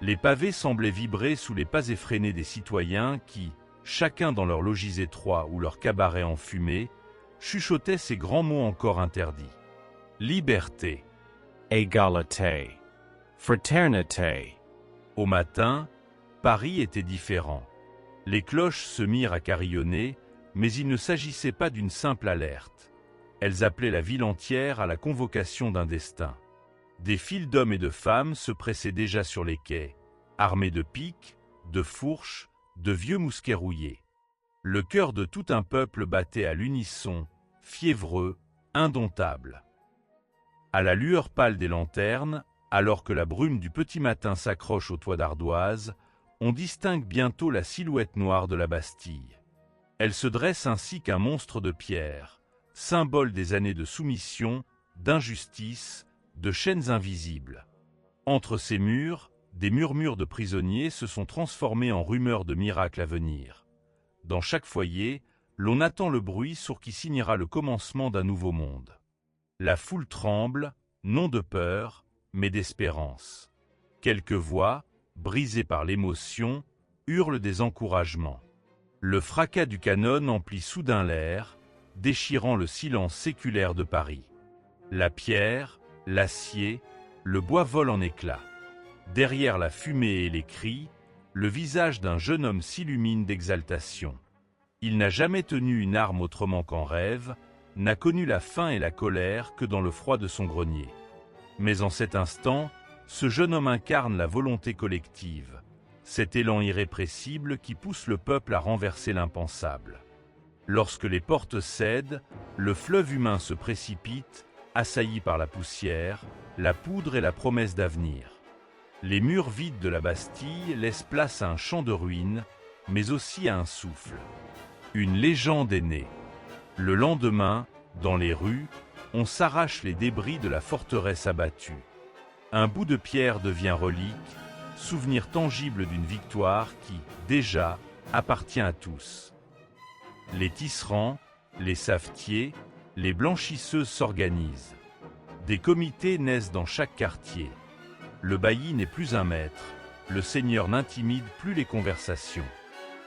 Les pavés semblaient vibrer sous les pas effrénés des citoyens qui, chacun dans leurs logis étroits ou leurs cabarets enfumés, chuchotaient ces grands mots encore interdits. Liberté. Égalité. Fraternité. Au matin, Paris était différent. Les cloches se mirent à carillonner, mais il ne s'agissait pas d'une simple alerte. Elles appelaient la ville entière à la convocation d'un destin. Des files d'hommes et de femmes se pressaient déjà sur les quais, armés de piques, de fourches, de vieux mousquets rouillés. Le cœur de tout un peuple battait à l'unisson, fiévreux, indomptable. À la lueur pâle des lanternes, alors que la brume du petit matin s'accroche au toit d'ardoise, on distingue bientôt la silhouette noire de la Bastille. Elle se dresse ainsi qu'un monstre de pierre, symbole des années de soumission, d'injustice, de chaînes invisibles. Entre ces murs, des murmures de prisonniers se sont transformés en rumeurs de miracles à venir. Dans chaque foyer, l'on attend le bruit sur qui signera le commencement d'un nouveau monde. La foule tremble, non de peur, mais d'espérance. Quelques voix, brisées par l'émotion, hurlent des encouragements. Le fracas du canon emplit soudain l'air, déchirant le silence séculaire de Paris. La pierre, l'acier, le bois volent en éclats. Derrière la fumée et les cris, le visage d'un jeune homme s'illumine d'exaltation. Il n'a jamais tenu une arme autrement qu'en rêve, n'a connu la faim et la colère que dans le froid de son grenier. Mais en cet instant, ce jeune homme incarne la volonté collective, cet élan irrépressible qui pousse le peuple à renverser l'impensable. Lorsque les portes cèdent, le fleuve humain se précipite, assailli par la poussière, la poudre et la promesse d'avenir. Les murs vides de la Bastille laissent place à un champ de ruines, mais aussi à un souffle. Une légende est née. Le lendemain, dans les rues, on s'arrache les débris de la forteresse abattue. Un bout de pierre devient relique, souvenir tangible d'une victoire qui, déjà, appartient à tous. Les tisserands, les savetiers, les blanchisseuses s'organisent. Des comités naissent dans chaque quartier. Le bailli n'est plus un maître, le seigneur n'intimide plus les conversations.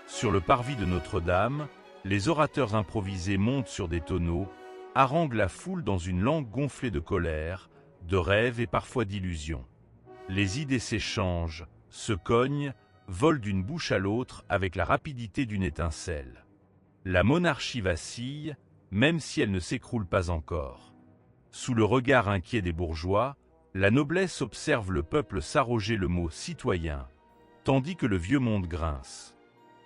Sur le parvis de Notre-Dame, les orateurs improvisés montent sur des tonneaux, haranguent la foule dans une langue gonflée de colère, de rêves et parfois d'illusions. Les idées s'échangent, se cognent, volent d'une bouche à l'autre avec la rapidité d'une étincelle. La monarchie vacille, même si elle ne s'écroule pas encore. Sous le regard inquiet des bourgeois, la noblesse observe le peuple s'arroger le mot « citoyen », tandis que le vieux monde grince.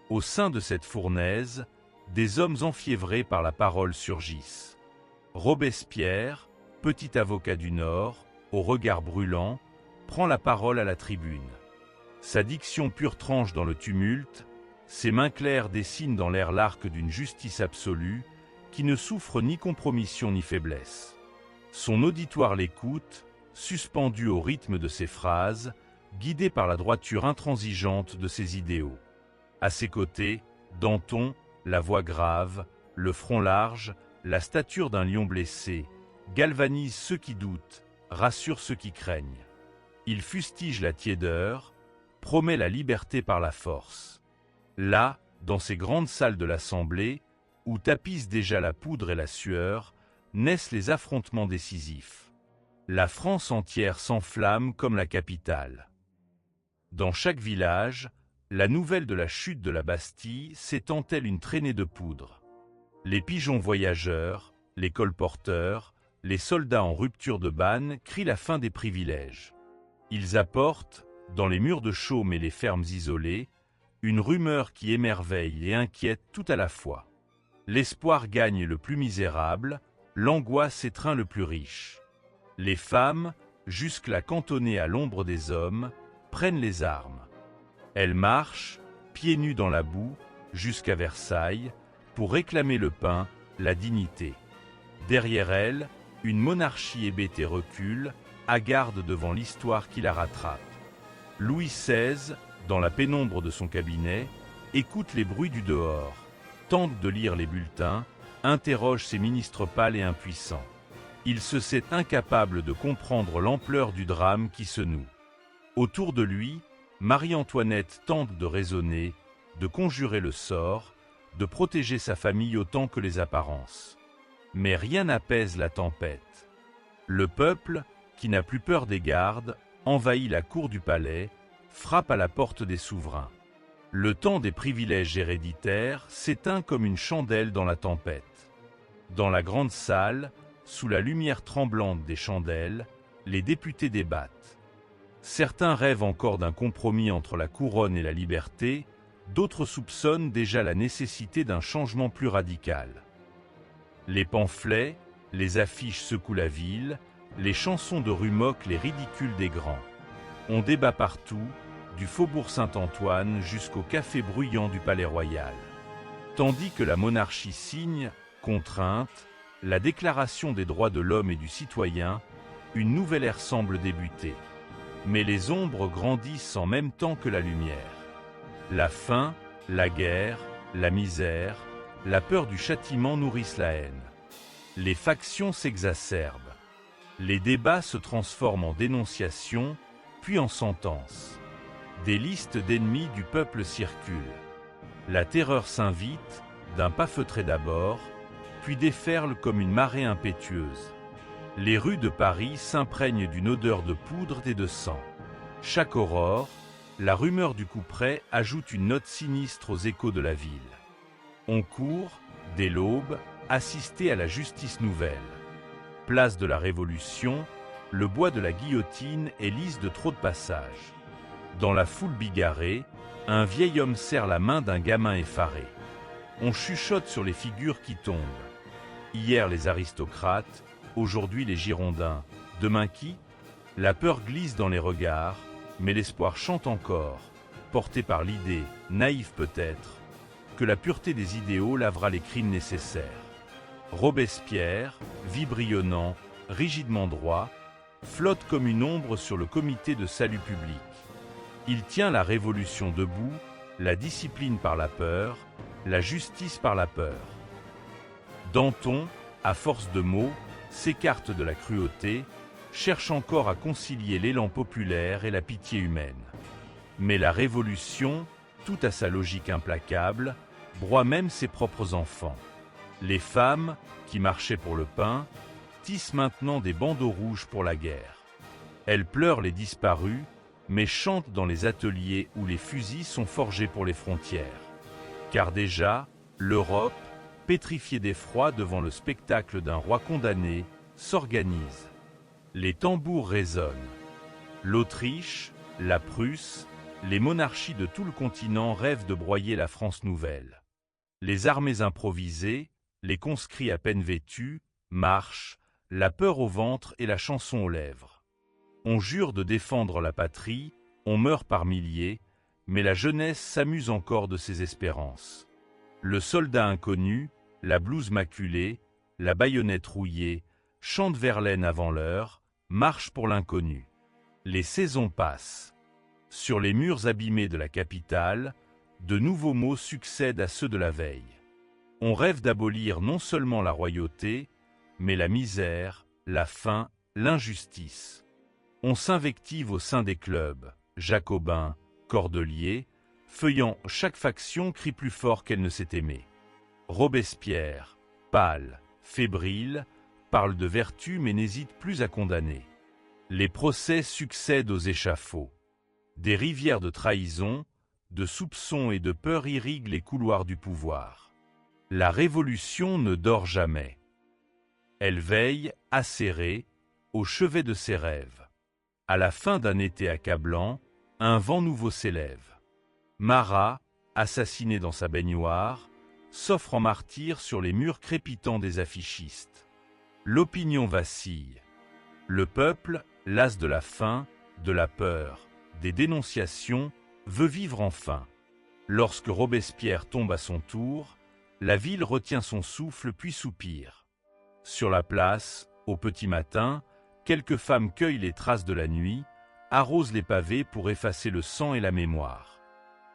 Au sein de cette fournaise, des hommes enfiévrés par la parole surgissent. Robespierre, petit avocat du Nord, au regard brûlant, prend la parole à la tribune. Sa diction pure tranche dans le tumulte, ses mains claires dessinent dans l'air l'arc d'une justice absolue qui ne souffre ni compromission ni faiblesse. Son auditoire l'écoute, suspendu au rythme de ses phrases, guidé par la droiture intransigeante de ses idéaux. À ses côtés, Danton, la voix grave, le front large, la stature d'un lion blessé, galvanise ceux qui doutent, rassure ceux qui craignent. Il fustige la tiédeur, promet la liberté par la force. Là, dans ces grandes salles de l'Assemblée, où tapissent déjà la poudre et la sueur, naissent les affrontements décisifs. La France entière s'enflamme comme la capitale. Dans chaque village, la nouvelle de la chute de la Bastille s'étend telle une traînée de poudre. Les pigeons voyageurs, les colporteurs, les soldats en rupture de banne crient la fin des privilèges. Ils apportent, dans les murs de chaume et les fermes isolées, une rumeur qui émerveille et inquiète tout à la fois. L'espoir gagne le plus misérable, l'angoisse étreint le plus riche. Les femmes, jusque-là cantonnées à l'ombre des hommes, prennent les armes. Elles marchent, pieds nus dans la boue, jusqu'à Versailles, pour réclamer le pain, la dignité. Derrière elles, une monarchie hébétée recule, hagarde devant l'histoire qui la rattrape. Louis XVI, dans la pénombre de son cabinet, écoute les bruits du dehors, tente de lire les bulletins, interroge ses ministres pâles et impuissants. Il se sait incapable de comprendre l'ampleur du drame qui se noue. Autour de lui, Marie-Antoinette tente de raisonner, de conjurer le sort, de protéger sa famille autant que les apparences. Mais rien n'apaise la tempête. Le peuple, qui n'a plus peur des gardes, envahit la cour du palais, frappe à la porte des souverains. Le temps des privilèges héréditaires s'éteint comme une chandelle dans la tempête. Dans la grande salle, sous la lumière tremblante des chandelles, les députés débattent. Certains rêvent encore d'un compromis entre la couronne et la liberté, d'autres soupçonnent déjà la nécessité d'un changement plus radical. Les pamphlets, les affiches secouent la ville, les chansons de rue moquent les ridicules des grands. On débat partout, du faubourg Saint-Antoine jusqu'au café bruyant du Palais Royal. Tandis que la monarchie signe, contrainte, la Déclaration des droits de l'homme et du citoyen, une nouvelle ère semble débuter. mais les ombres grandissent en même temps que la lumière. La faim, la guerre, la misère, la peur du châtiment nourrissent la haine. Les factions s'exacerbent. Les débats se transforment en dénonciations, puis en sentences. Des listes d'ennemis du peuple circulent. La terreur s'invite, d'un pas feutré d'abord, puis déferle comme une marée impétueuse. Les rues de Paris s'imprègnent d'une odeur de poudre et de sang. Chaque aurore, la rumeur du couperet ajoute une note sinistre aux échos de la ville. On court, dès l'aube, assister à la justice nouvelle. Place de la Révolution, le bois de la guillotine est lisse de trop de passages. Dans la foule bigarrée, un vieil homme serre la main d'un gamin effaré. On chuchote sur les figures qui tombent. Hier les aristocrates, aujourd'hui les Girondins. Demain qui? La peur glisse dans les regards, mais l'espoir chante encore, porté par l'idée, naïve peut-être, que la pureté des idéaux lavera les crimes nécessaires. Robespierre, vibrionnant, rigidement droit, flotte comme une ombre sur le comité de salut public. Il tient la révolution debout, la discipline par la peur, la justice par la peur. Danton, à force de mots, s'écarte de la cruauté, cherche encore à concilier l'élan populaire et la pitié humaine. Mais la révolution, tout à sa logique implacable, broie même ses propres enfants. Les femmes, qui marchaient pour le pain, tissent maintenant des bandeaux rouges pour la guerre. Elles pleurent les disparus, mais chantent dans les ateliers où les fusils sont forgés pour les frontières. Car déjà, l'Europe, pétrifiée d'effroi devant le spectacle d'un roi condamné, s'organise. Les tambours résonnent. L'Autriche, la Prusse, les monarchies de tout le continent rêvent de broyer la France nouvelle. Les armées improvisées, les conscrits à peine vêtus, marchent, la peur au ventre et la chanson aux lèvres. On jure de défendre la patrie, on meurt par milliers, mais la jeunesse s'amuse encore de ses espérances. Le soldat inconnu, la blouse maculée, la baïonnette rouillée, chante Verlaine avant l'heure, marche pour l'inconnu. Les saisons passent. Sur les murs abîmés de la capitale, de nouveaux mots succèdent à ceux de la veille. On rêve d'abolir non seulement la royauté, mais la misère, la faim, l'injustice. On s'invective au sein des clubs, jacobins, cordeliers, feuillant chaque faction crie plus fort qu'elle ne s'est aimée. Robespierre, pâle, fébrile, parle de vertu mais n'hésite plus à condamner. Les procès succèdent aux échafauds. Des rivières de trahison, de soupçons et de peur irriguent les couloirs du pouvoir. La révolution ne dort jamais. Elle veille, acérée, au chevet de ses rêves. À la fin d'un été accablant, un vent nouveau s'élève. Marat, assassiné dans sa baignoire, s'offre en martyr sur les murs crépitants des affichistes. L'opinion vacille. Le peuple, las de la faim, de la peur, des dénonciations, veut vivre enfin. Lorsque Robespierre tombe à son tour, la ville retient son souffle puis soupire. Sur la place, au petit matin, quelques femmes cueillent les traces de la nuit, arrosent les pavés pour effacer le sang et la mémoire.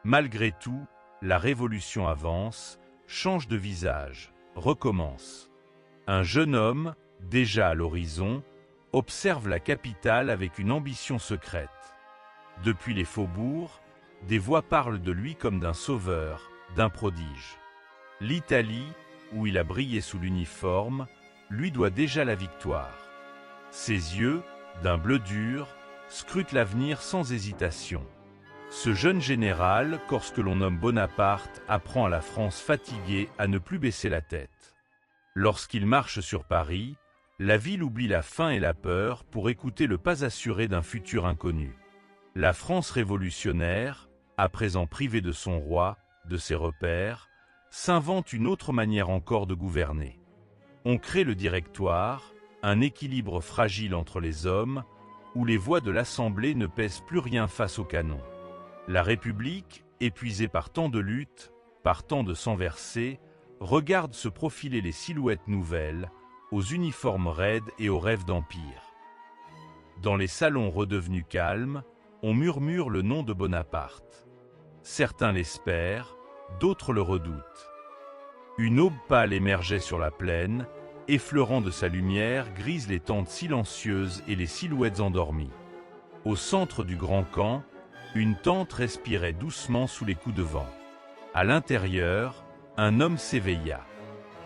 Malgré tout, la révolution avance, change de visage, recommence. Un jeune homme, déjà à l'horizon, observe la capitale avec une ambition secrète. Depuis les faubourgs, des voix parlent de lui comme d'un sauveur, d'un prodige. L'Italie, où il a brillé sous l'uniforme, lui doit déjà la victoire. Ses yeux, d'un bleu dur, scrutent l'avenir sans hésitation. Ce jeune général, corse que l'on nomme Bonaparte, apprend à la France fatiguée à ne plus baisser la tête. Lorsqu'il marche sur Paris, la ville oublie la faim et la peur pour écouter le pas assuré d'un futur inconnu. La France révolutionnaire, à présent privée de son roi, de ses repères, s'invente une autre manière encore de gouverner. On crée le Directoire, un équilibre fragile entre les hommes, où les voix de l'Assemblée ne pèsent plus rien face au canon. La République, épuisée par tant de luttes, par tant de sang versé, regarde se profiler les silhouettes nouvelles, aux uniformes raides et aux rêves d'empire. Dans les salons redevenus calmes, on murmure le nom de Bonaparte. Certains l'espèrent, d'autres le redoutent. Une aube pâle émergeait sur la plaine, effleurant de sa lumière grise les tentes silencieuses et les silhouettes endormies. Au centre du grand camp, une tente respirait doucement sous les coups de vent. À l'intérieur, un homme s'éveilla.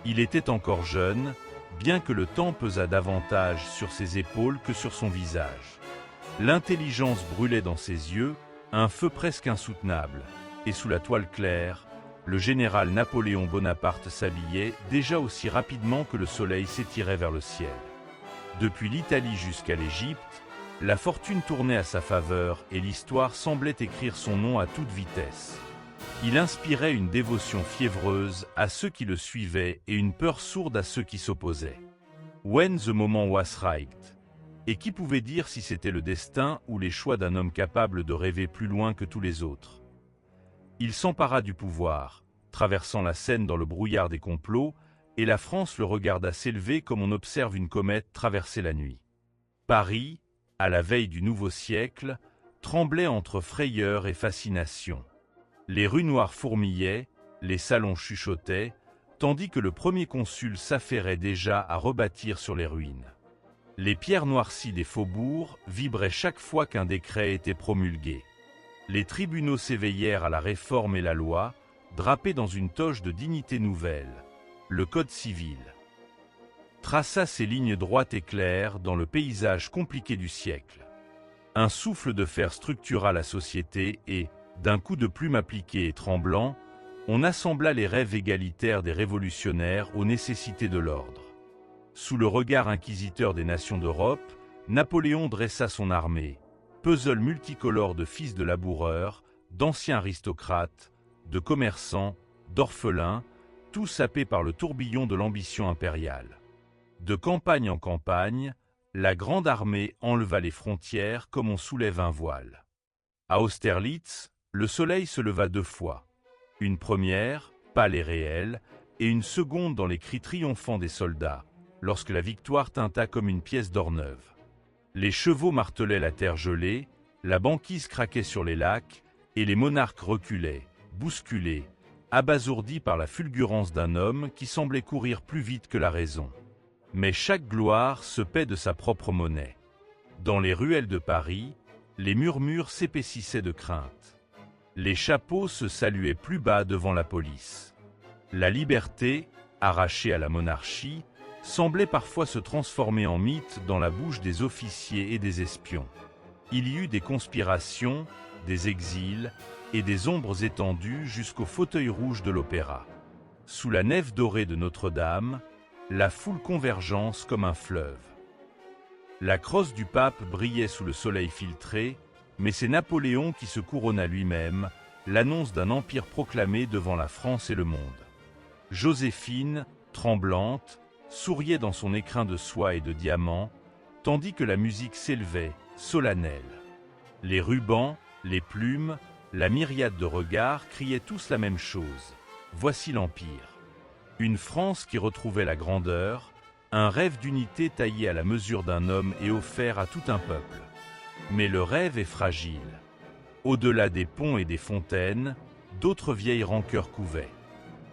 Il était encore jeune, bien que le temps pesât davantage sur ses épaules que sur son visage. L'intelligence brûlait dans ses yeux, un feu presque insoutenable, et sous la toile claire, le général Napoléon Bonaparte s'habillait déjà aussi rapidement que le soleil s'étirait vers le ciel. Depuis l'Italie jusqu'à l'Égypte, la fortune tournait à sa faveur et l'histoire semblait écrire son nom à toute vitesse. Il inspirait une dévotion fiévreuse à ceux qui le suivaient et une peur sourde à ceux qui s'opposaient. When the moment was right. Et qui pouvait dire si c'était le destin ou les choix d'un homme capable de rêver plus loin que tous les autres? Il s'empara du pouvoir, traversant la Seine dans le brouillard des complots, et la France le regarda s'élever comme on observe une comète traverser la nuit. Paris, à la veille du nouveau siècle, tremblait entre frayeur et fascination. Les rues noires fourmillaient, les salons chuchotaient, tandis que le premier consul s'affairait déjà à rebâtir sur les ruines. Les pierres noircies des faubourgs vibraient chaque fois qu'un décret était promulgué. Les tribunaux s'éveillèrent à la réforme et la loi, drapés dans une toge de dignité nouvelle, le Code civil. Traça ses lignes droites et claires dans le paysage compliqué du siècle. Un souffle de fer structura la société et, d'un coup de plume appliqué et tremblant, on assembla les rêves égalitaires des révolutionnaires aux nécessités de l'ordre. Sous le regard inquisiteur des nations d'Europe, Napoléon dressa son armée, puzzle multicolore de fils de laboureurs, d'anciens aristocrates, de commerçants, d'orphelins, tous happés par le tourbillon de l'ambition impériale. De campagne en campagne, la grande armée enleva les frontières comme on soulève un voile. À Austerlitz, le soleil se leva 2 fois. Une première, pâle et réelle, et une seconde dans les cris triomphants des soldats, lorsque la victoire tinta comme une pièce d'or neuve. Les chevaux martelaient la terre gelée, la banquise craquait sur les lacs, et les monarques reculaient, bousculés, abasourdis par la fulgurance d'un homme qui semblait courir plus vite que la raison. Mais chaque gloire se paie de sa propre monnaie. Dans les ruelles de Paris, les murmures s'épaississaient de crainte. Les chapeaux se saluaient plus bas devant la police. La liberté, arrachée à la monarchie, semblait parfois se transformer en mythe dans la bouche des officiers et des espions. Il y eut des conspirations, des exils et des ombres étendues jusqu'au fauteuil rouge de l'opéra. Sous la nef dorée de Notre-Dame, la foule convergence comme un fleuve. La crosse du pape brillait sous le soleil filtré, mais c'est Napoléon qui se couronna lui-même, l'annonce d'un empire proclamé devant la France et le monde. Joséphine, tremblante, souriait dans son écrin de soie et de diamants, tandis que la musique s'élevait, solennelle. Les rubans, les plumes, la myriade de regards criaient tous la même chose. Voici l'Empire. Une France qui retrouvait la grandeur, un rêve d'unité taillé à la mesure d'un homme et offert à tout un peuple. Mais le rêve est fragile. Au-delà des ponts et des fontaines, d'autres vieilles rancœurs couvaient.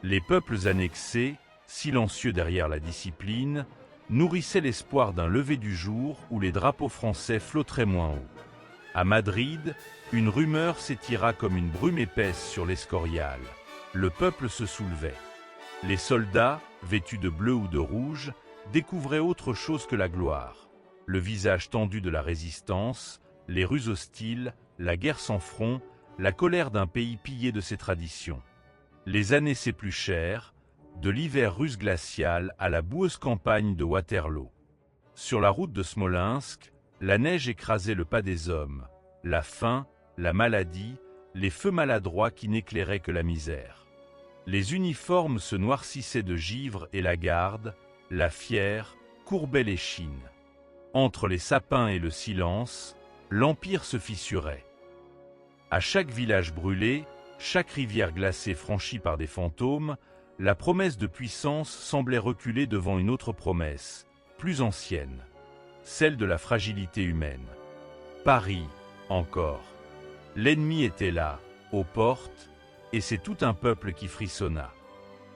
Les peuples annexés, silencieux derrière la discipline, nourrissaient l'espoir d'un lever du jour où les drapeaux français flotteraient moins haut. À Madrid, une rumeur s'étira comme une brume épaisse sur l'Escorial. Le peuple se soulevait. Les soldats, vêtus de bleu ou de rouge, découvraient autre chose que la gloire. Le visage tendu de la résistance, les rues hostiles, la guerre sans front, la colère d'un pays pillé de ses traditions. Les années s'épluchèrent, de l'hiver russe glacial à la boueuse campagne de Waterloo. Sur la route de Smolensk, la neige écrasait le pas des hommes, la faim, la maladie, les feux maladroits qui n'éclairaient que la misère. Les uniformes se noircissaient de givre et la garde, la fière, courbait les chines. Entre les sapins et le silence, l'Empire se fissurait. À chaque village brûlé, chaque rivière glacée franchie par des fantômes, la promesse de puissance semblait reculer devant une autre promesse, plus ancienne. celle de la fragilité humaine. Paris, encore. L'ennemi était là, aux portes, et c'est tout un peuple qui frissonna.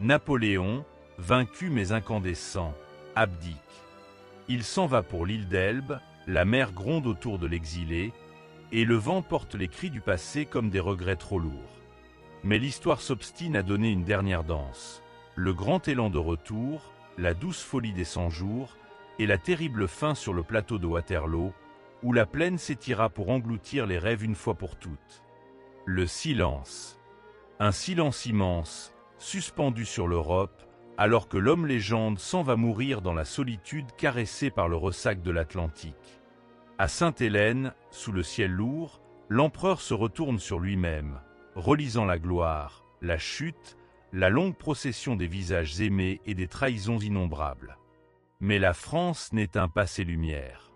Napoléon, vaincu mais incandescent, abdique. Il s'en va pour l'île d'Elbe, la mer gronde autour de l'exilé, et le vent porte les cris du passé comme des regrets trop lourds. Mais l'histoire s'obstine à donner une dernière danse. Le grand élan de retour, la douce folie des 100 jours, et la terrible fin sur le plateau de Waterloo, où la plaine s'étira pour engloutir les rêves une fois pour toutes. Le silence. Un silence immense, suspendu sur l'Europe, alors que l'homme-légende s'en va mourir dans la solitude caressée par le ressac de l'Atlantique. À Sainte-Hélène, sous le ciel lourd, l'empereur se retourne sur lui-même, relisant la gloire, la chute, la longue procession des visages aimés et des trahisons innombrables. Mais la France n'éteint pas ses lumières.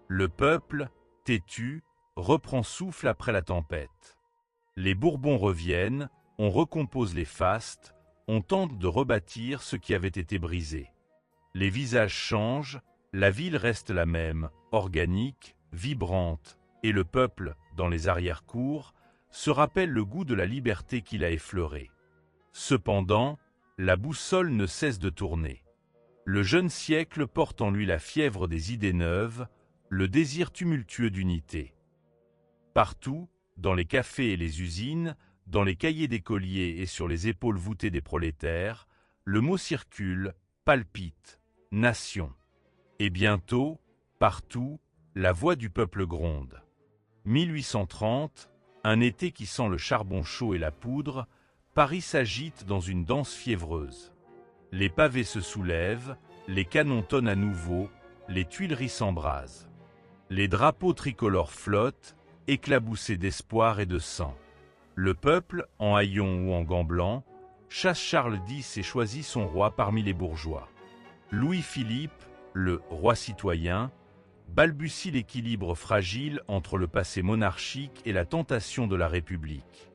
Le peuple, têtu, reprend souffle après la tempête. Les Bourbons reviennent, on recompose les fastes, on tente de rebâtir ce qui avait été brisé. Les visages changent, la ville reste la même, organique, vibrante, et le peuple, dans les arrière-cours, se rappelle le goût de la liberté qu'il a effleuré. Cependant, la boussole ne cesse de tourner. Le jeune siècle porte en lui la fièvre des idées neuves, le désir tumultueux d'unité. Partout, dans les cafés et les usines, dans les cahiers d'écoliers et sur les épaules voûtées des prolétaires, le mot circule, palpite, nation. Et bientôt, partout, la voix du peuple gronde. 1830, un été qui sent le charbon chaud et la poudre, Paris s'agite dans une danse fiévreuse. Les pavés se soulèvent, les canons tonnent à nouveau, les Tuileries s'embrasent. Les drapeaux tricolores flottent, éclaboussés d'espoir et de sang. Le peuple, en haillons ou en gants blancs, chasse Charles X et choisit son roi parmi les bourgeois. Louis-Philippe, le roi citoyen, balbutie l'équilibre fragile entre le passé monarchique et la tentation de la République.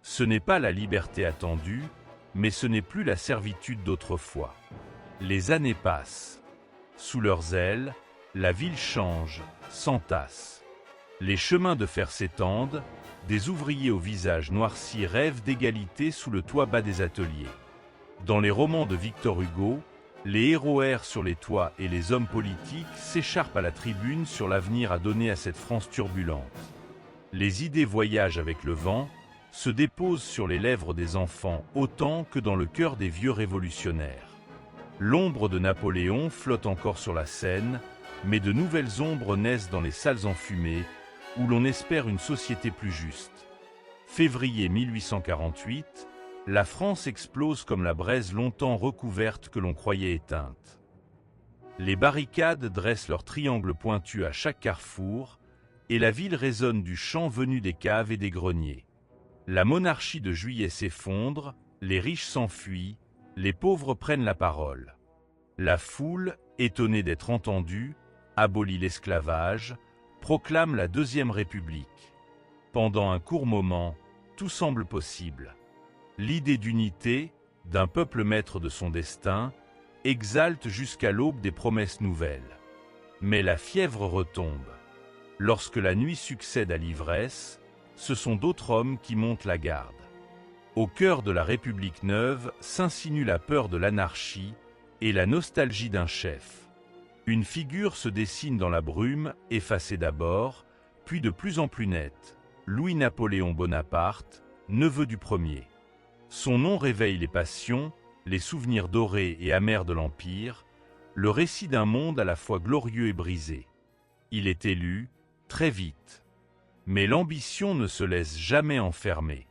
Ce n'est pas la liberté attendue, mais ce n'est plus la servitude d'autrefois. Les années passent. Sous leurs ailes, la ville change, s'entasse. Les chemins de fer s'étendent, des ouvriers au visage noirci rêvent d'égalité sous le toit bas des ateliers. Dans les romans de Victor Hugo, les héros errent sur les toits et les hommes politiques s'écharpent à la tribune sur l'avenir à donner à cette France turbulente. Les idées voyagent avec le vent, se déposent sur les lèvres des enfants autant que dans le cœur des vieux révolutionnaires. L'ombre de Napoléon flotte encore sur la scène, mais de nouvelles ombres naissent dans les salles enfumées, où l'on espère une société plus juste. Février 1848, la France explose comme la braise longtemps recouverte que l'on croyait éteinte. Les barricades dressent leurs triangles pointus à chaque carrefour, et la ville résonne du chant venu des caves et des greniers. La monarchie de Juillet s'effondre, les riches s'enfuient, les pauvres prennent la parole. La foule, étonnée d'être entendue, abolit l'esclavage, proclame la Deuxième République. Pendant un court moment, tout semble possible. L'idée d'unité, d'un peuple maître de son destin, exalte jusqu'à l'aube des promesses nouvelles. Mais la fièvre retombe. Lorsque la nuit succède à l'ivresse, ce sont d'autres hommes qui montent la garde. Au cœur de la République neuve s'insinue la peur de l'anarchie et la nostalgie d'un chef. Une figure se dessine dans la brume, effacée d'abord, puis de plus en plus nette. Louis-Napoléon Bonaparte, neveu du premier. Son nom réveille les passions, les souvenirs dorés et amers de l'Empire, le récit d'un monde à la fois glorieux et brisé. Il est élu, très vite. Mais l'ambition ne se laisse jamais enfermer.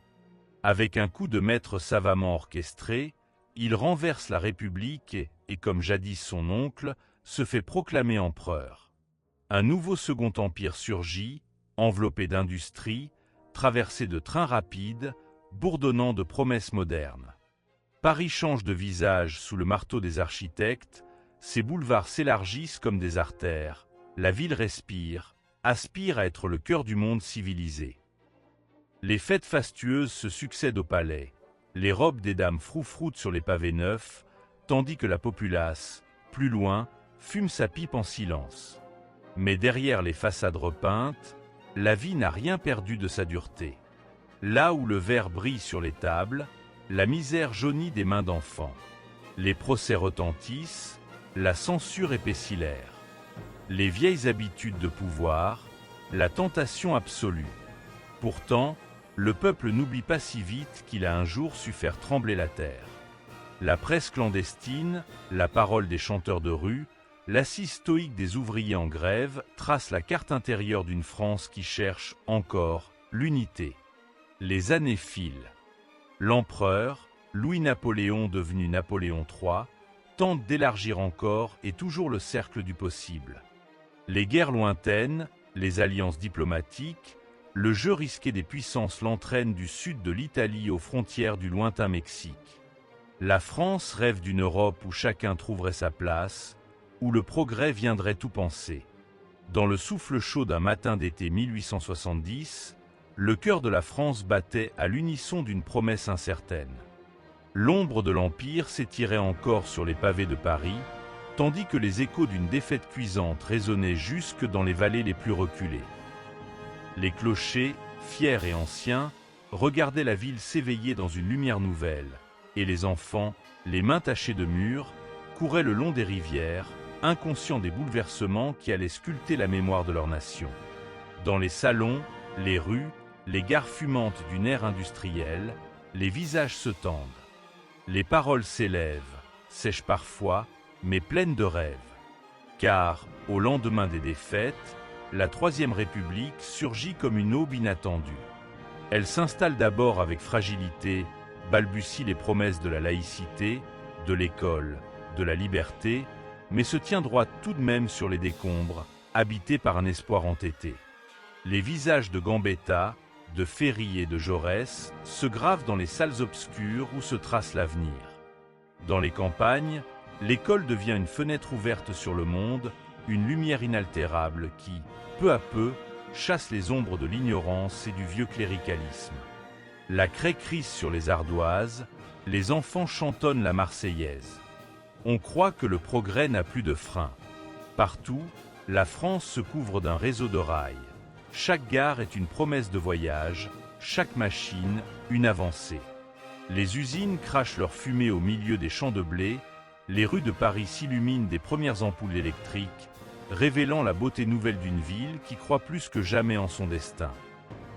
Avec un coup de maître savamment orchestré, il renverse la République et, comme jadis son oncle, se fait proclamer empereur. Un nouveau second empire surgit, enveloppé d'industrie, traversé de trains rapides, bourdonnant de promesses modernes. Paris change de visage sous le marteau des architectes, ses boulevards s'élargissent comme des artères, la ville respire, aspire à être le cœur du monde civilisé. Les fêtes fastueuses se succèdent au palais, les robes des dames froufroutent sur les pavés neufs, tandis que la populace, plus loin, fume sa pipe en silence. Mais derrière les façades repeintes, la vie n'a rien perdu de sa dureté. Là où le verre brille sur les tables, la misère jaunit des mains d'enfants. Les procès retentissent, la censure épaissit l'air. Les vieilles habitudes de pouvoir, la tentation absolue. Pourtant, le peuple n'oublie pas si vite qu'il a un jour su faire trembler la terre. La presse clandestine, la parole des chanteurs de rue, l'assise stoïque des ouvriers en grève trace la carte intérieure d'une France qui cherche encore l'unité. Les années filent. L'empereur, Louis-Napoléon devenu Napoléon III, tente d'élargir encore et toujours le cercle du possible. Les guerres lointaines, les alliances diplomatiques, le jeu risqué des puissances l'entraînent du sud de l'Italie aux frontières du lointain Mexique. La France rêve d'une Europe où chacun trouverait sa place, où le progrès viendrait tout penser. Dans le souffle chaud d'un matin d'été 1870, le cœur de la France battait à l'unisson d'une promesse incertaine. L'ombre de l'Empire s'étirait encore sur les pavés de Paris, tandis que les échos d'une défaite cuisante résonnaient jusque dans les vallées les plus reculées. Les clochers, fiers et anciens, regardaient la ville s'éveiller dans une lumière nouvelle, et les enfants, les mains tachées de murs, couraient le long des rivières, inconscients des bouleversements qui allaient sculpter la mémoire de leur nation. Dans les salons, les rues, les gares fumantes d'une ère industrielle, les visages se tendent. Les paroles s'élèvent, sèches parfois, mais pleines de rêves. Car, au lendemain des défaites, la Troisième République surgit comme une aube inattendue. Elle s'installe d'abord avec fragilité, balbutie les promesses de la laïcité, de l'école, de la liberté, mais se tient droite tout de même sur les décombres, habitée par un espoir entêté. Les visages de Gambetta, de Ferry et de Jaurès se gravent dans les salles obscures où se trace l'avenir. Dans les campagnes, l'école devient une fenêtre ouverte sur le monde, une lumière inaltérable qui, peu à peu, chasse les ombres de l'ignorance et du vieux cléricalisme. La craie crisse sur les ardoises, les enfants chantonnent la Marseillaise. On croit que le progrès n'a plus de frein. Partout, la France se couvre d'un réseau de rails. Chaque gare est une promesse de voyage, chaque machine, une avancée. Les usines crachent leur fumée au milieu des champs de blé, les rues de Paris s'illuminent des premières ampoules électriques, révélant la beauté nouvelle d'une ville qui croit plus que jamais en son destin.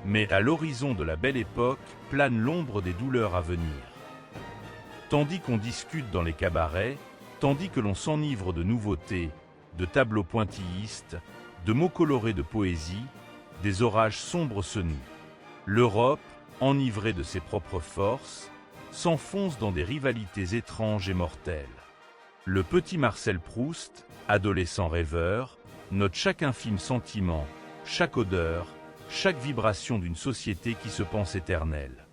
Mais à l'horizon de la belle époque plane l'ombre des douleurs à venir. Tandis qu'on discute dans les cabarets, tandis que l'on s'enivre de nouveautés, de tableaux pointillistes, de mots colorés de poésie, des orages sombres se nouent. L'Europe, enivrée de ses propres forces, s'enfonce dans des rivalités étranges et mortelles. Le petit Marcel Proust, adolescent rêveur, note chaque infime sentiment, chaque odeur, chaque vibration d'une société qui se pense éternelle.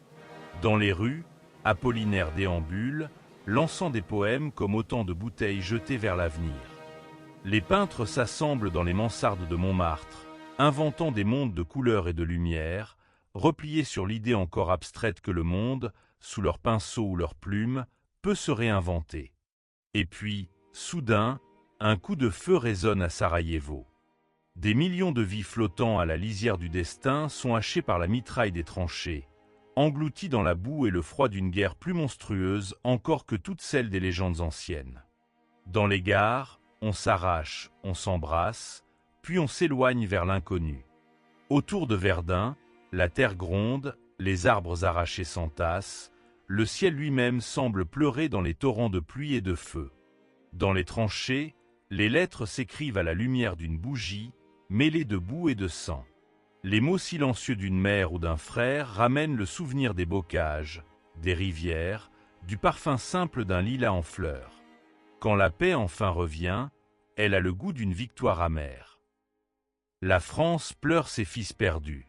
Dans les rues, Apollinaire déambule, lançant des poèmes comme autant de bouteilles jetées vers l'avenir. Les peintres s'assemblent dans les mansardes de Montmartre, inventant des mondes de couleurs et de lumière, repliés sur l'idée encore abstraite que le monde, sous leurs pinceaux ou leurs plumes, peut se réinventer. Et puis, soudain, un coup de feu résonne à Sarajevo. Des millions de vies flottant à la lisière du destin sont hachées par la mitraille des tranchées, englouties dans la boue et le froid d'une guerre plus monstrueuse encore que toutes celles des légendes anciennes. Dans les gares, on s'arrache, on s'embrasse, puis on s'éloigne vers l'inconnu. Autour de Verdun, la terre gronde, les arbres arrachés s'entassent, le ciel lui-même semble pleurer dans les torrents de pluie et de feu. Dans les tranchées, les lettres s'écrivent à la lumière d'une bougie, mêlée de boue et de sang. Les mots silencieux d'une mère ou d'un frère ramènent le souvenir des bocages, des rivières, du parfum simple d'un lilas en fleurs. Quand la paix enfin revient, elle a le goût d'une victoire amère. La France pleure ses fils perdus.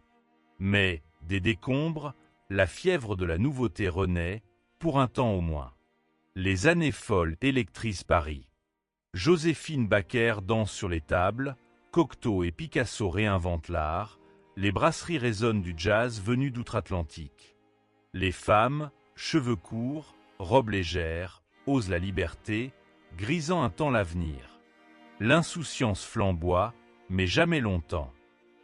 Mais, des décombres, la fièvre de la nouveauté renaît, pour un temps au moins. Les années folles électrisent Paris. Joséphine Baker danse sur les tables, Cocteau et Picasso réinventent l'art, les brasseries résonnent du jazz venu d'outre-Atlantique. Les femmes, cheveux courts, robes légères, osent la liberté, grisant un temps l'avenir. L'insouciance flamboie, mais jamais longtemps.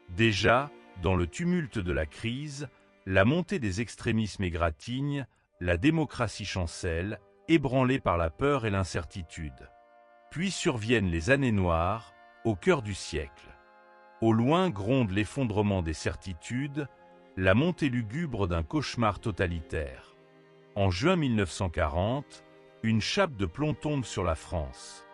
Déjà, dans le tumulte de la crise, la montée des extrémismes égratigne, la démocratie chancelle, ébranlée par la peur et l'incertitude. Puis surviennent les années noires, au cœur du siècle. Au loin gronde l'effondrement des certitudes, la montée lugubre d'un cauchemar totalitaire. En juin 1940, une chape de plomb tombe sur la France.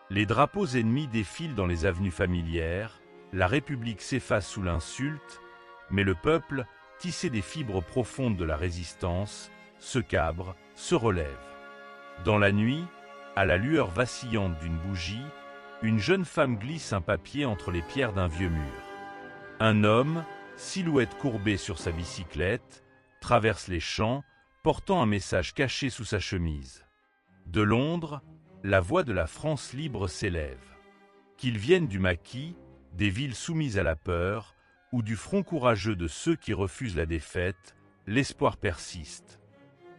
Les drapeaux ennemis défilent dans les avenues familières, la République s'efface sous l'insulte, mais le peuple, tissé des fibres profondes de la résistance, se cabre, se relève. Dans la nuit, à la lueur vacillante d'une bougie, une jeune femme glisse un papier entre les pierres d'un vieux mur. Un homme, silhouette courbée sur sa bicyclette, traverse les champs, portant un message caché sous sa chemise. De Londres, la voix de la France libre s'élève. Qu'ils viennent du maquis, des villes soumises à la peur, ou du front courageux de ceux qui refusent la défaite, l'espoir persiste.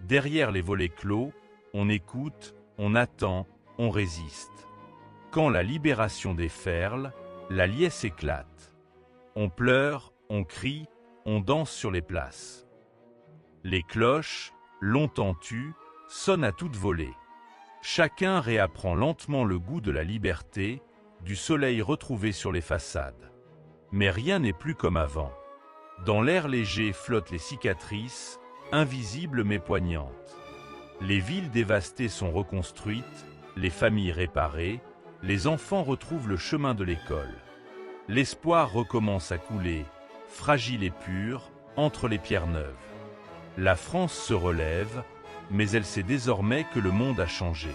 Derrière les volets clos, on écoute, on attend, on résiste. Quand la libération déferle, la liesse éclate. On pleure, on crie, on danse sur les places. Les cloches, longtemps tues, sonnent à toute volée. Chacun réapprend lentement le goût de la liberté, du soleil retrouvé sur les façades. Mais rien n'est plus comme avant. Dans l'air léger flottent les cicatrices, invisibles mais poignantes. Les villes dévastées sont reconstruites, les familles réparées, les enfants retrouvent le chemin de l'école. L'espoir recommence à couler, fragile et pur, entre les pierres neuves. La France se relève, mais elle sait désormais que le monde a changé.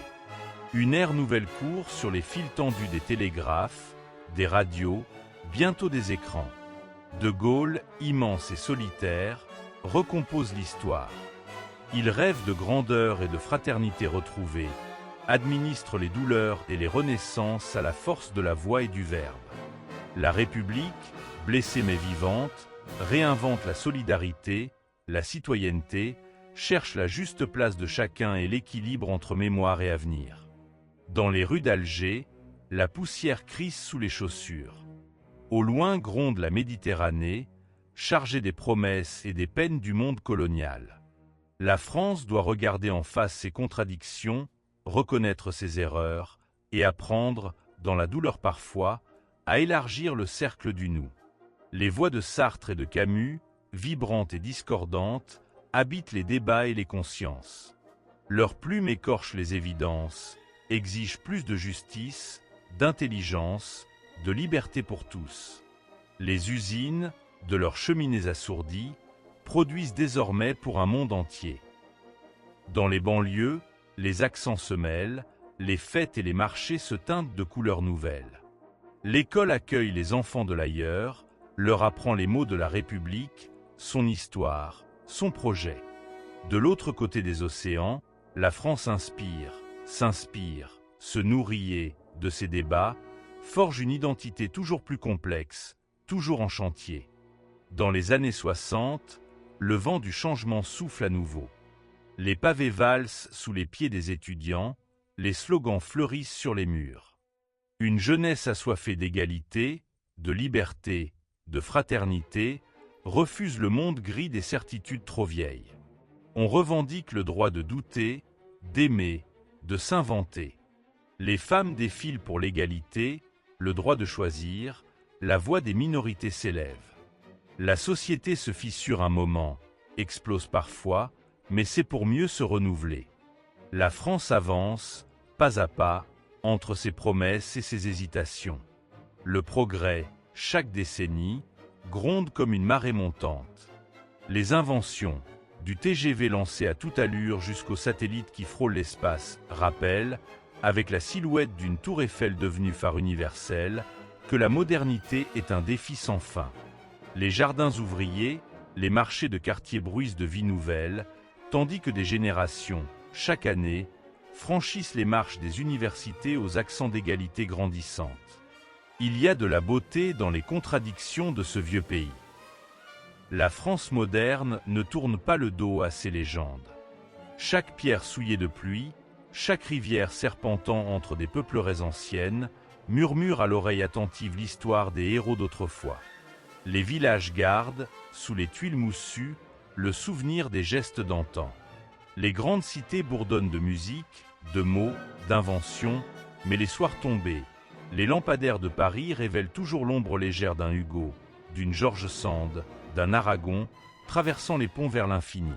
Une ère nouvelle court sur les fils tendus des télégraphes, des radios, bientôt des écrans. De Gaulle, immense et solitaire, recompose l'histoire. Il rêve de grandeur et de fraternité retrouvée, administre les douleurs et les renaissances à la force de la voix et du verbe. La République, blessée mais vivante, réinvente la solidarité, la citoyenneté, cherche la juste place de chacun et l'équilibre entre mémoire et avenir. Dans les rues d'Alger, la poussière crisse sous les chaussures. Au loin gronde la Méditerranée, chargée des promesses et des peines du monde colonial. La France doit regarder en face ses contradictions, reconnaître ses erreurs et apprendre, dans la douleur parfois, à élargir le cercle du nous. Les voix de Sartre et de Camus, vibrantes et discordantes, habitent les débats et les consciences. Leurs plumes écorchent les évidences, exigent plus de justice, d'intelligence, de liberté pour tous. Les usines, de leurs cheminées assourdies, produisent désormais pour un monde entier. Dans les banlieues, les accents se mêlent, les fêtes et les marchés se teintent de couleurs nouvelles. L'école accueille les enfants de l'ailleurs, leur apprend les mots de la République, son histoire, son projet. De l'autre côté des océans, la France inspire, s'inspire, se nourrit de ces débats, forge une identité toujours plus complexe, toujours en chantier. Dans les années 60, le vent du changement souffle à nouveau. Les pavés valsent sous les pieds des étudiants, les slogans fleurissent sur les murs. Une jeunesse assoiffée d'égalité, de liberté, de fraternité, refuse le monde gris des certitudes trop vieilles. On revendique le droit de douter, d'aimer, de s'inventer. Les femmes défilent pour l'égalité, le droit de choisir, la voix des minorités s'élève. La société se fissure un moment, explose parfois, mais c'est pour mieux se renouveler. La France avance, pas à pas, entre ses promesses et ses hésitations. Le progrès, chaque décennie, gronde comme une marée montante. Les inventions, du TGV lancé à toute allure jusqu'aux satellites qui frôlent l'espace, rappellent, avec la silhouette d'une tour Eiffel devenue phare universel, que la modernité est un défi sans fin. Les jardins ouvriers, les marchés de quartier bruissent de vie nouvelle, tandis que des générations, chaque année, franchissent les marches des universités aux accents d'égalité grandissantes. Il y a de la beauté dans les contradictions de ce vieux pays. La France moderne ne tourne pas le dos à ses légendes. Chaque pierre souillée de pluie, chaque rivière serpentant entre des peupleraies anciennes, murmure à l'oreille attentive l'histoire des héros d'autrefois. Les villages gardent, sous les tuiles moussues, le souvenir des gestes d'antan. Les grandes cités bourdonnent de musique, de mots, d'inventions, mais les soirs tombés, les lampadaires de Paris révèlent toujours l'ombre légère d'un Hugo, d'une George Sand, d'un Aragon, traversant les ponts vers l'infini.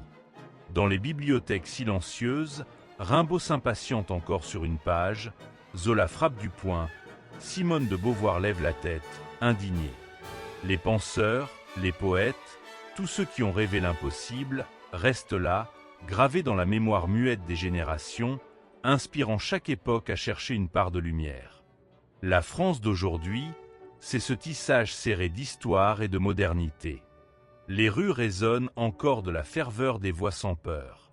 Dans les bibliothèques silencieuses, Rimbaud s'impatiente encore sur une page, Zola frappe du poing, Simone de Beauvoir lève la tête, indignée. Les penseurs, les poètes, tous ceux qui ont rêvé l'impossible, restent là, gravés dans la mémoire muette des générations, inspirant chaque époque à chercher une part de lumière. La France d'aujourd'hui, c'est ce tissage serré d'histoire et de modernité. Les rues résonnent encore de la ferveur des voix sans peur.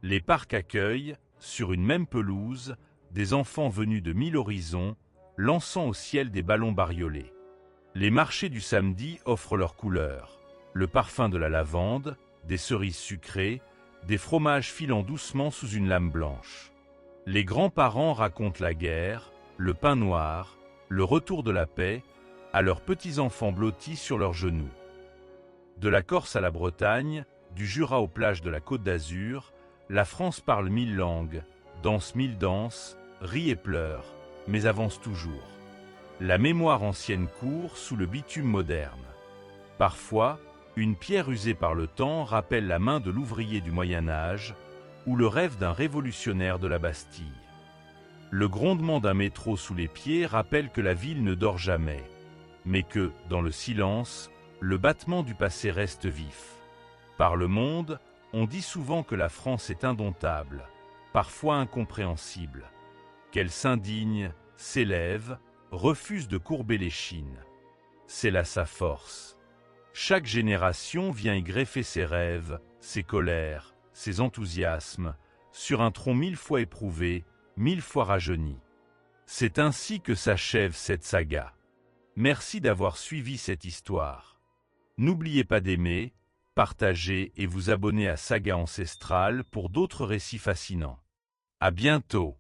Les parcs accueillent, sur une même pelouse, des enfants venus de 1000 horizons, lançant au ciel des ballons bariolés. Les marchés du samedi offrent leurs couleurs, le parfum de la lavande, des cerises sucrées, des fromages filant doucement sous une lame blanche. Les grands-parents racontent la guerre, le pain noir, le retour de la paix, à leurs petits-enfants blottis sur leurs genoux. De la Corse à la Bretagne, du Jura aux plages de la Côte d'Azur, la France parle 1000 langues, danse 1000 danses, rit et pleure, mais avance toujours. La mémoire ancienne court sous le bitume moderne. Parfois, une pierre usée par le temps rappelle la main de l'ouvrier du Moyen-Âge ou le rêve d'un révolutionnaire de la Bastille. Le grondement d'un métro sous les pieds rappelle que la ville ne dort jamais, mais que, dans le silence, le battement du passé reste vif. Par le monde, on dit souvent que la France est indomptable, parfois incompréhensible, qu'elle s'indigne, s'élève, refuse de courber l'échine. C'est là sa force. Chaque génération vient y greffer ses rêves, ses colères, ses enthousiasmes, sur un tronc 1000 fois éprouvé, 1000 fois rajeuni. C'est ainsi que s'achève cette saga. Merci d'avoir suivi cette histoire. N'oubliez pas d'aimer, partager et vous abonner à Saga Ancestrale pour d'autres récits fascinants. À bientôt.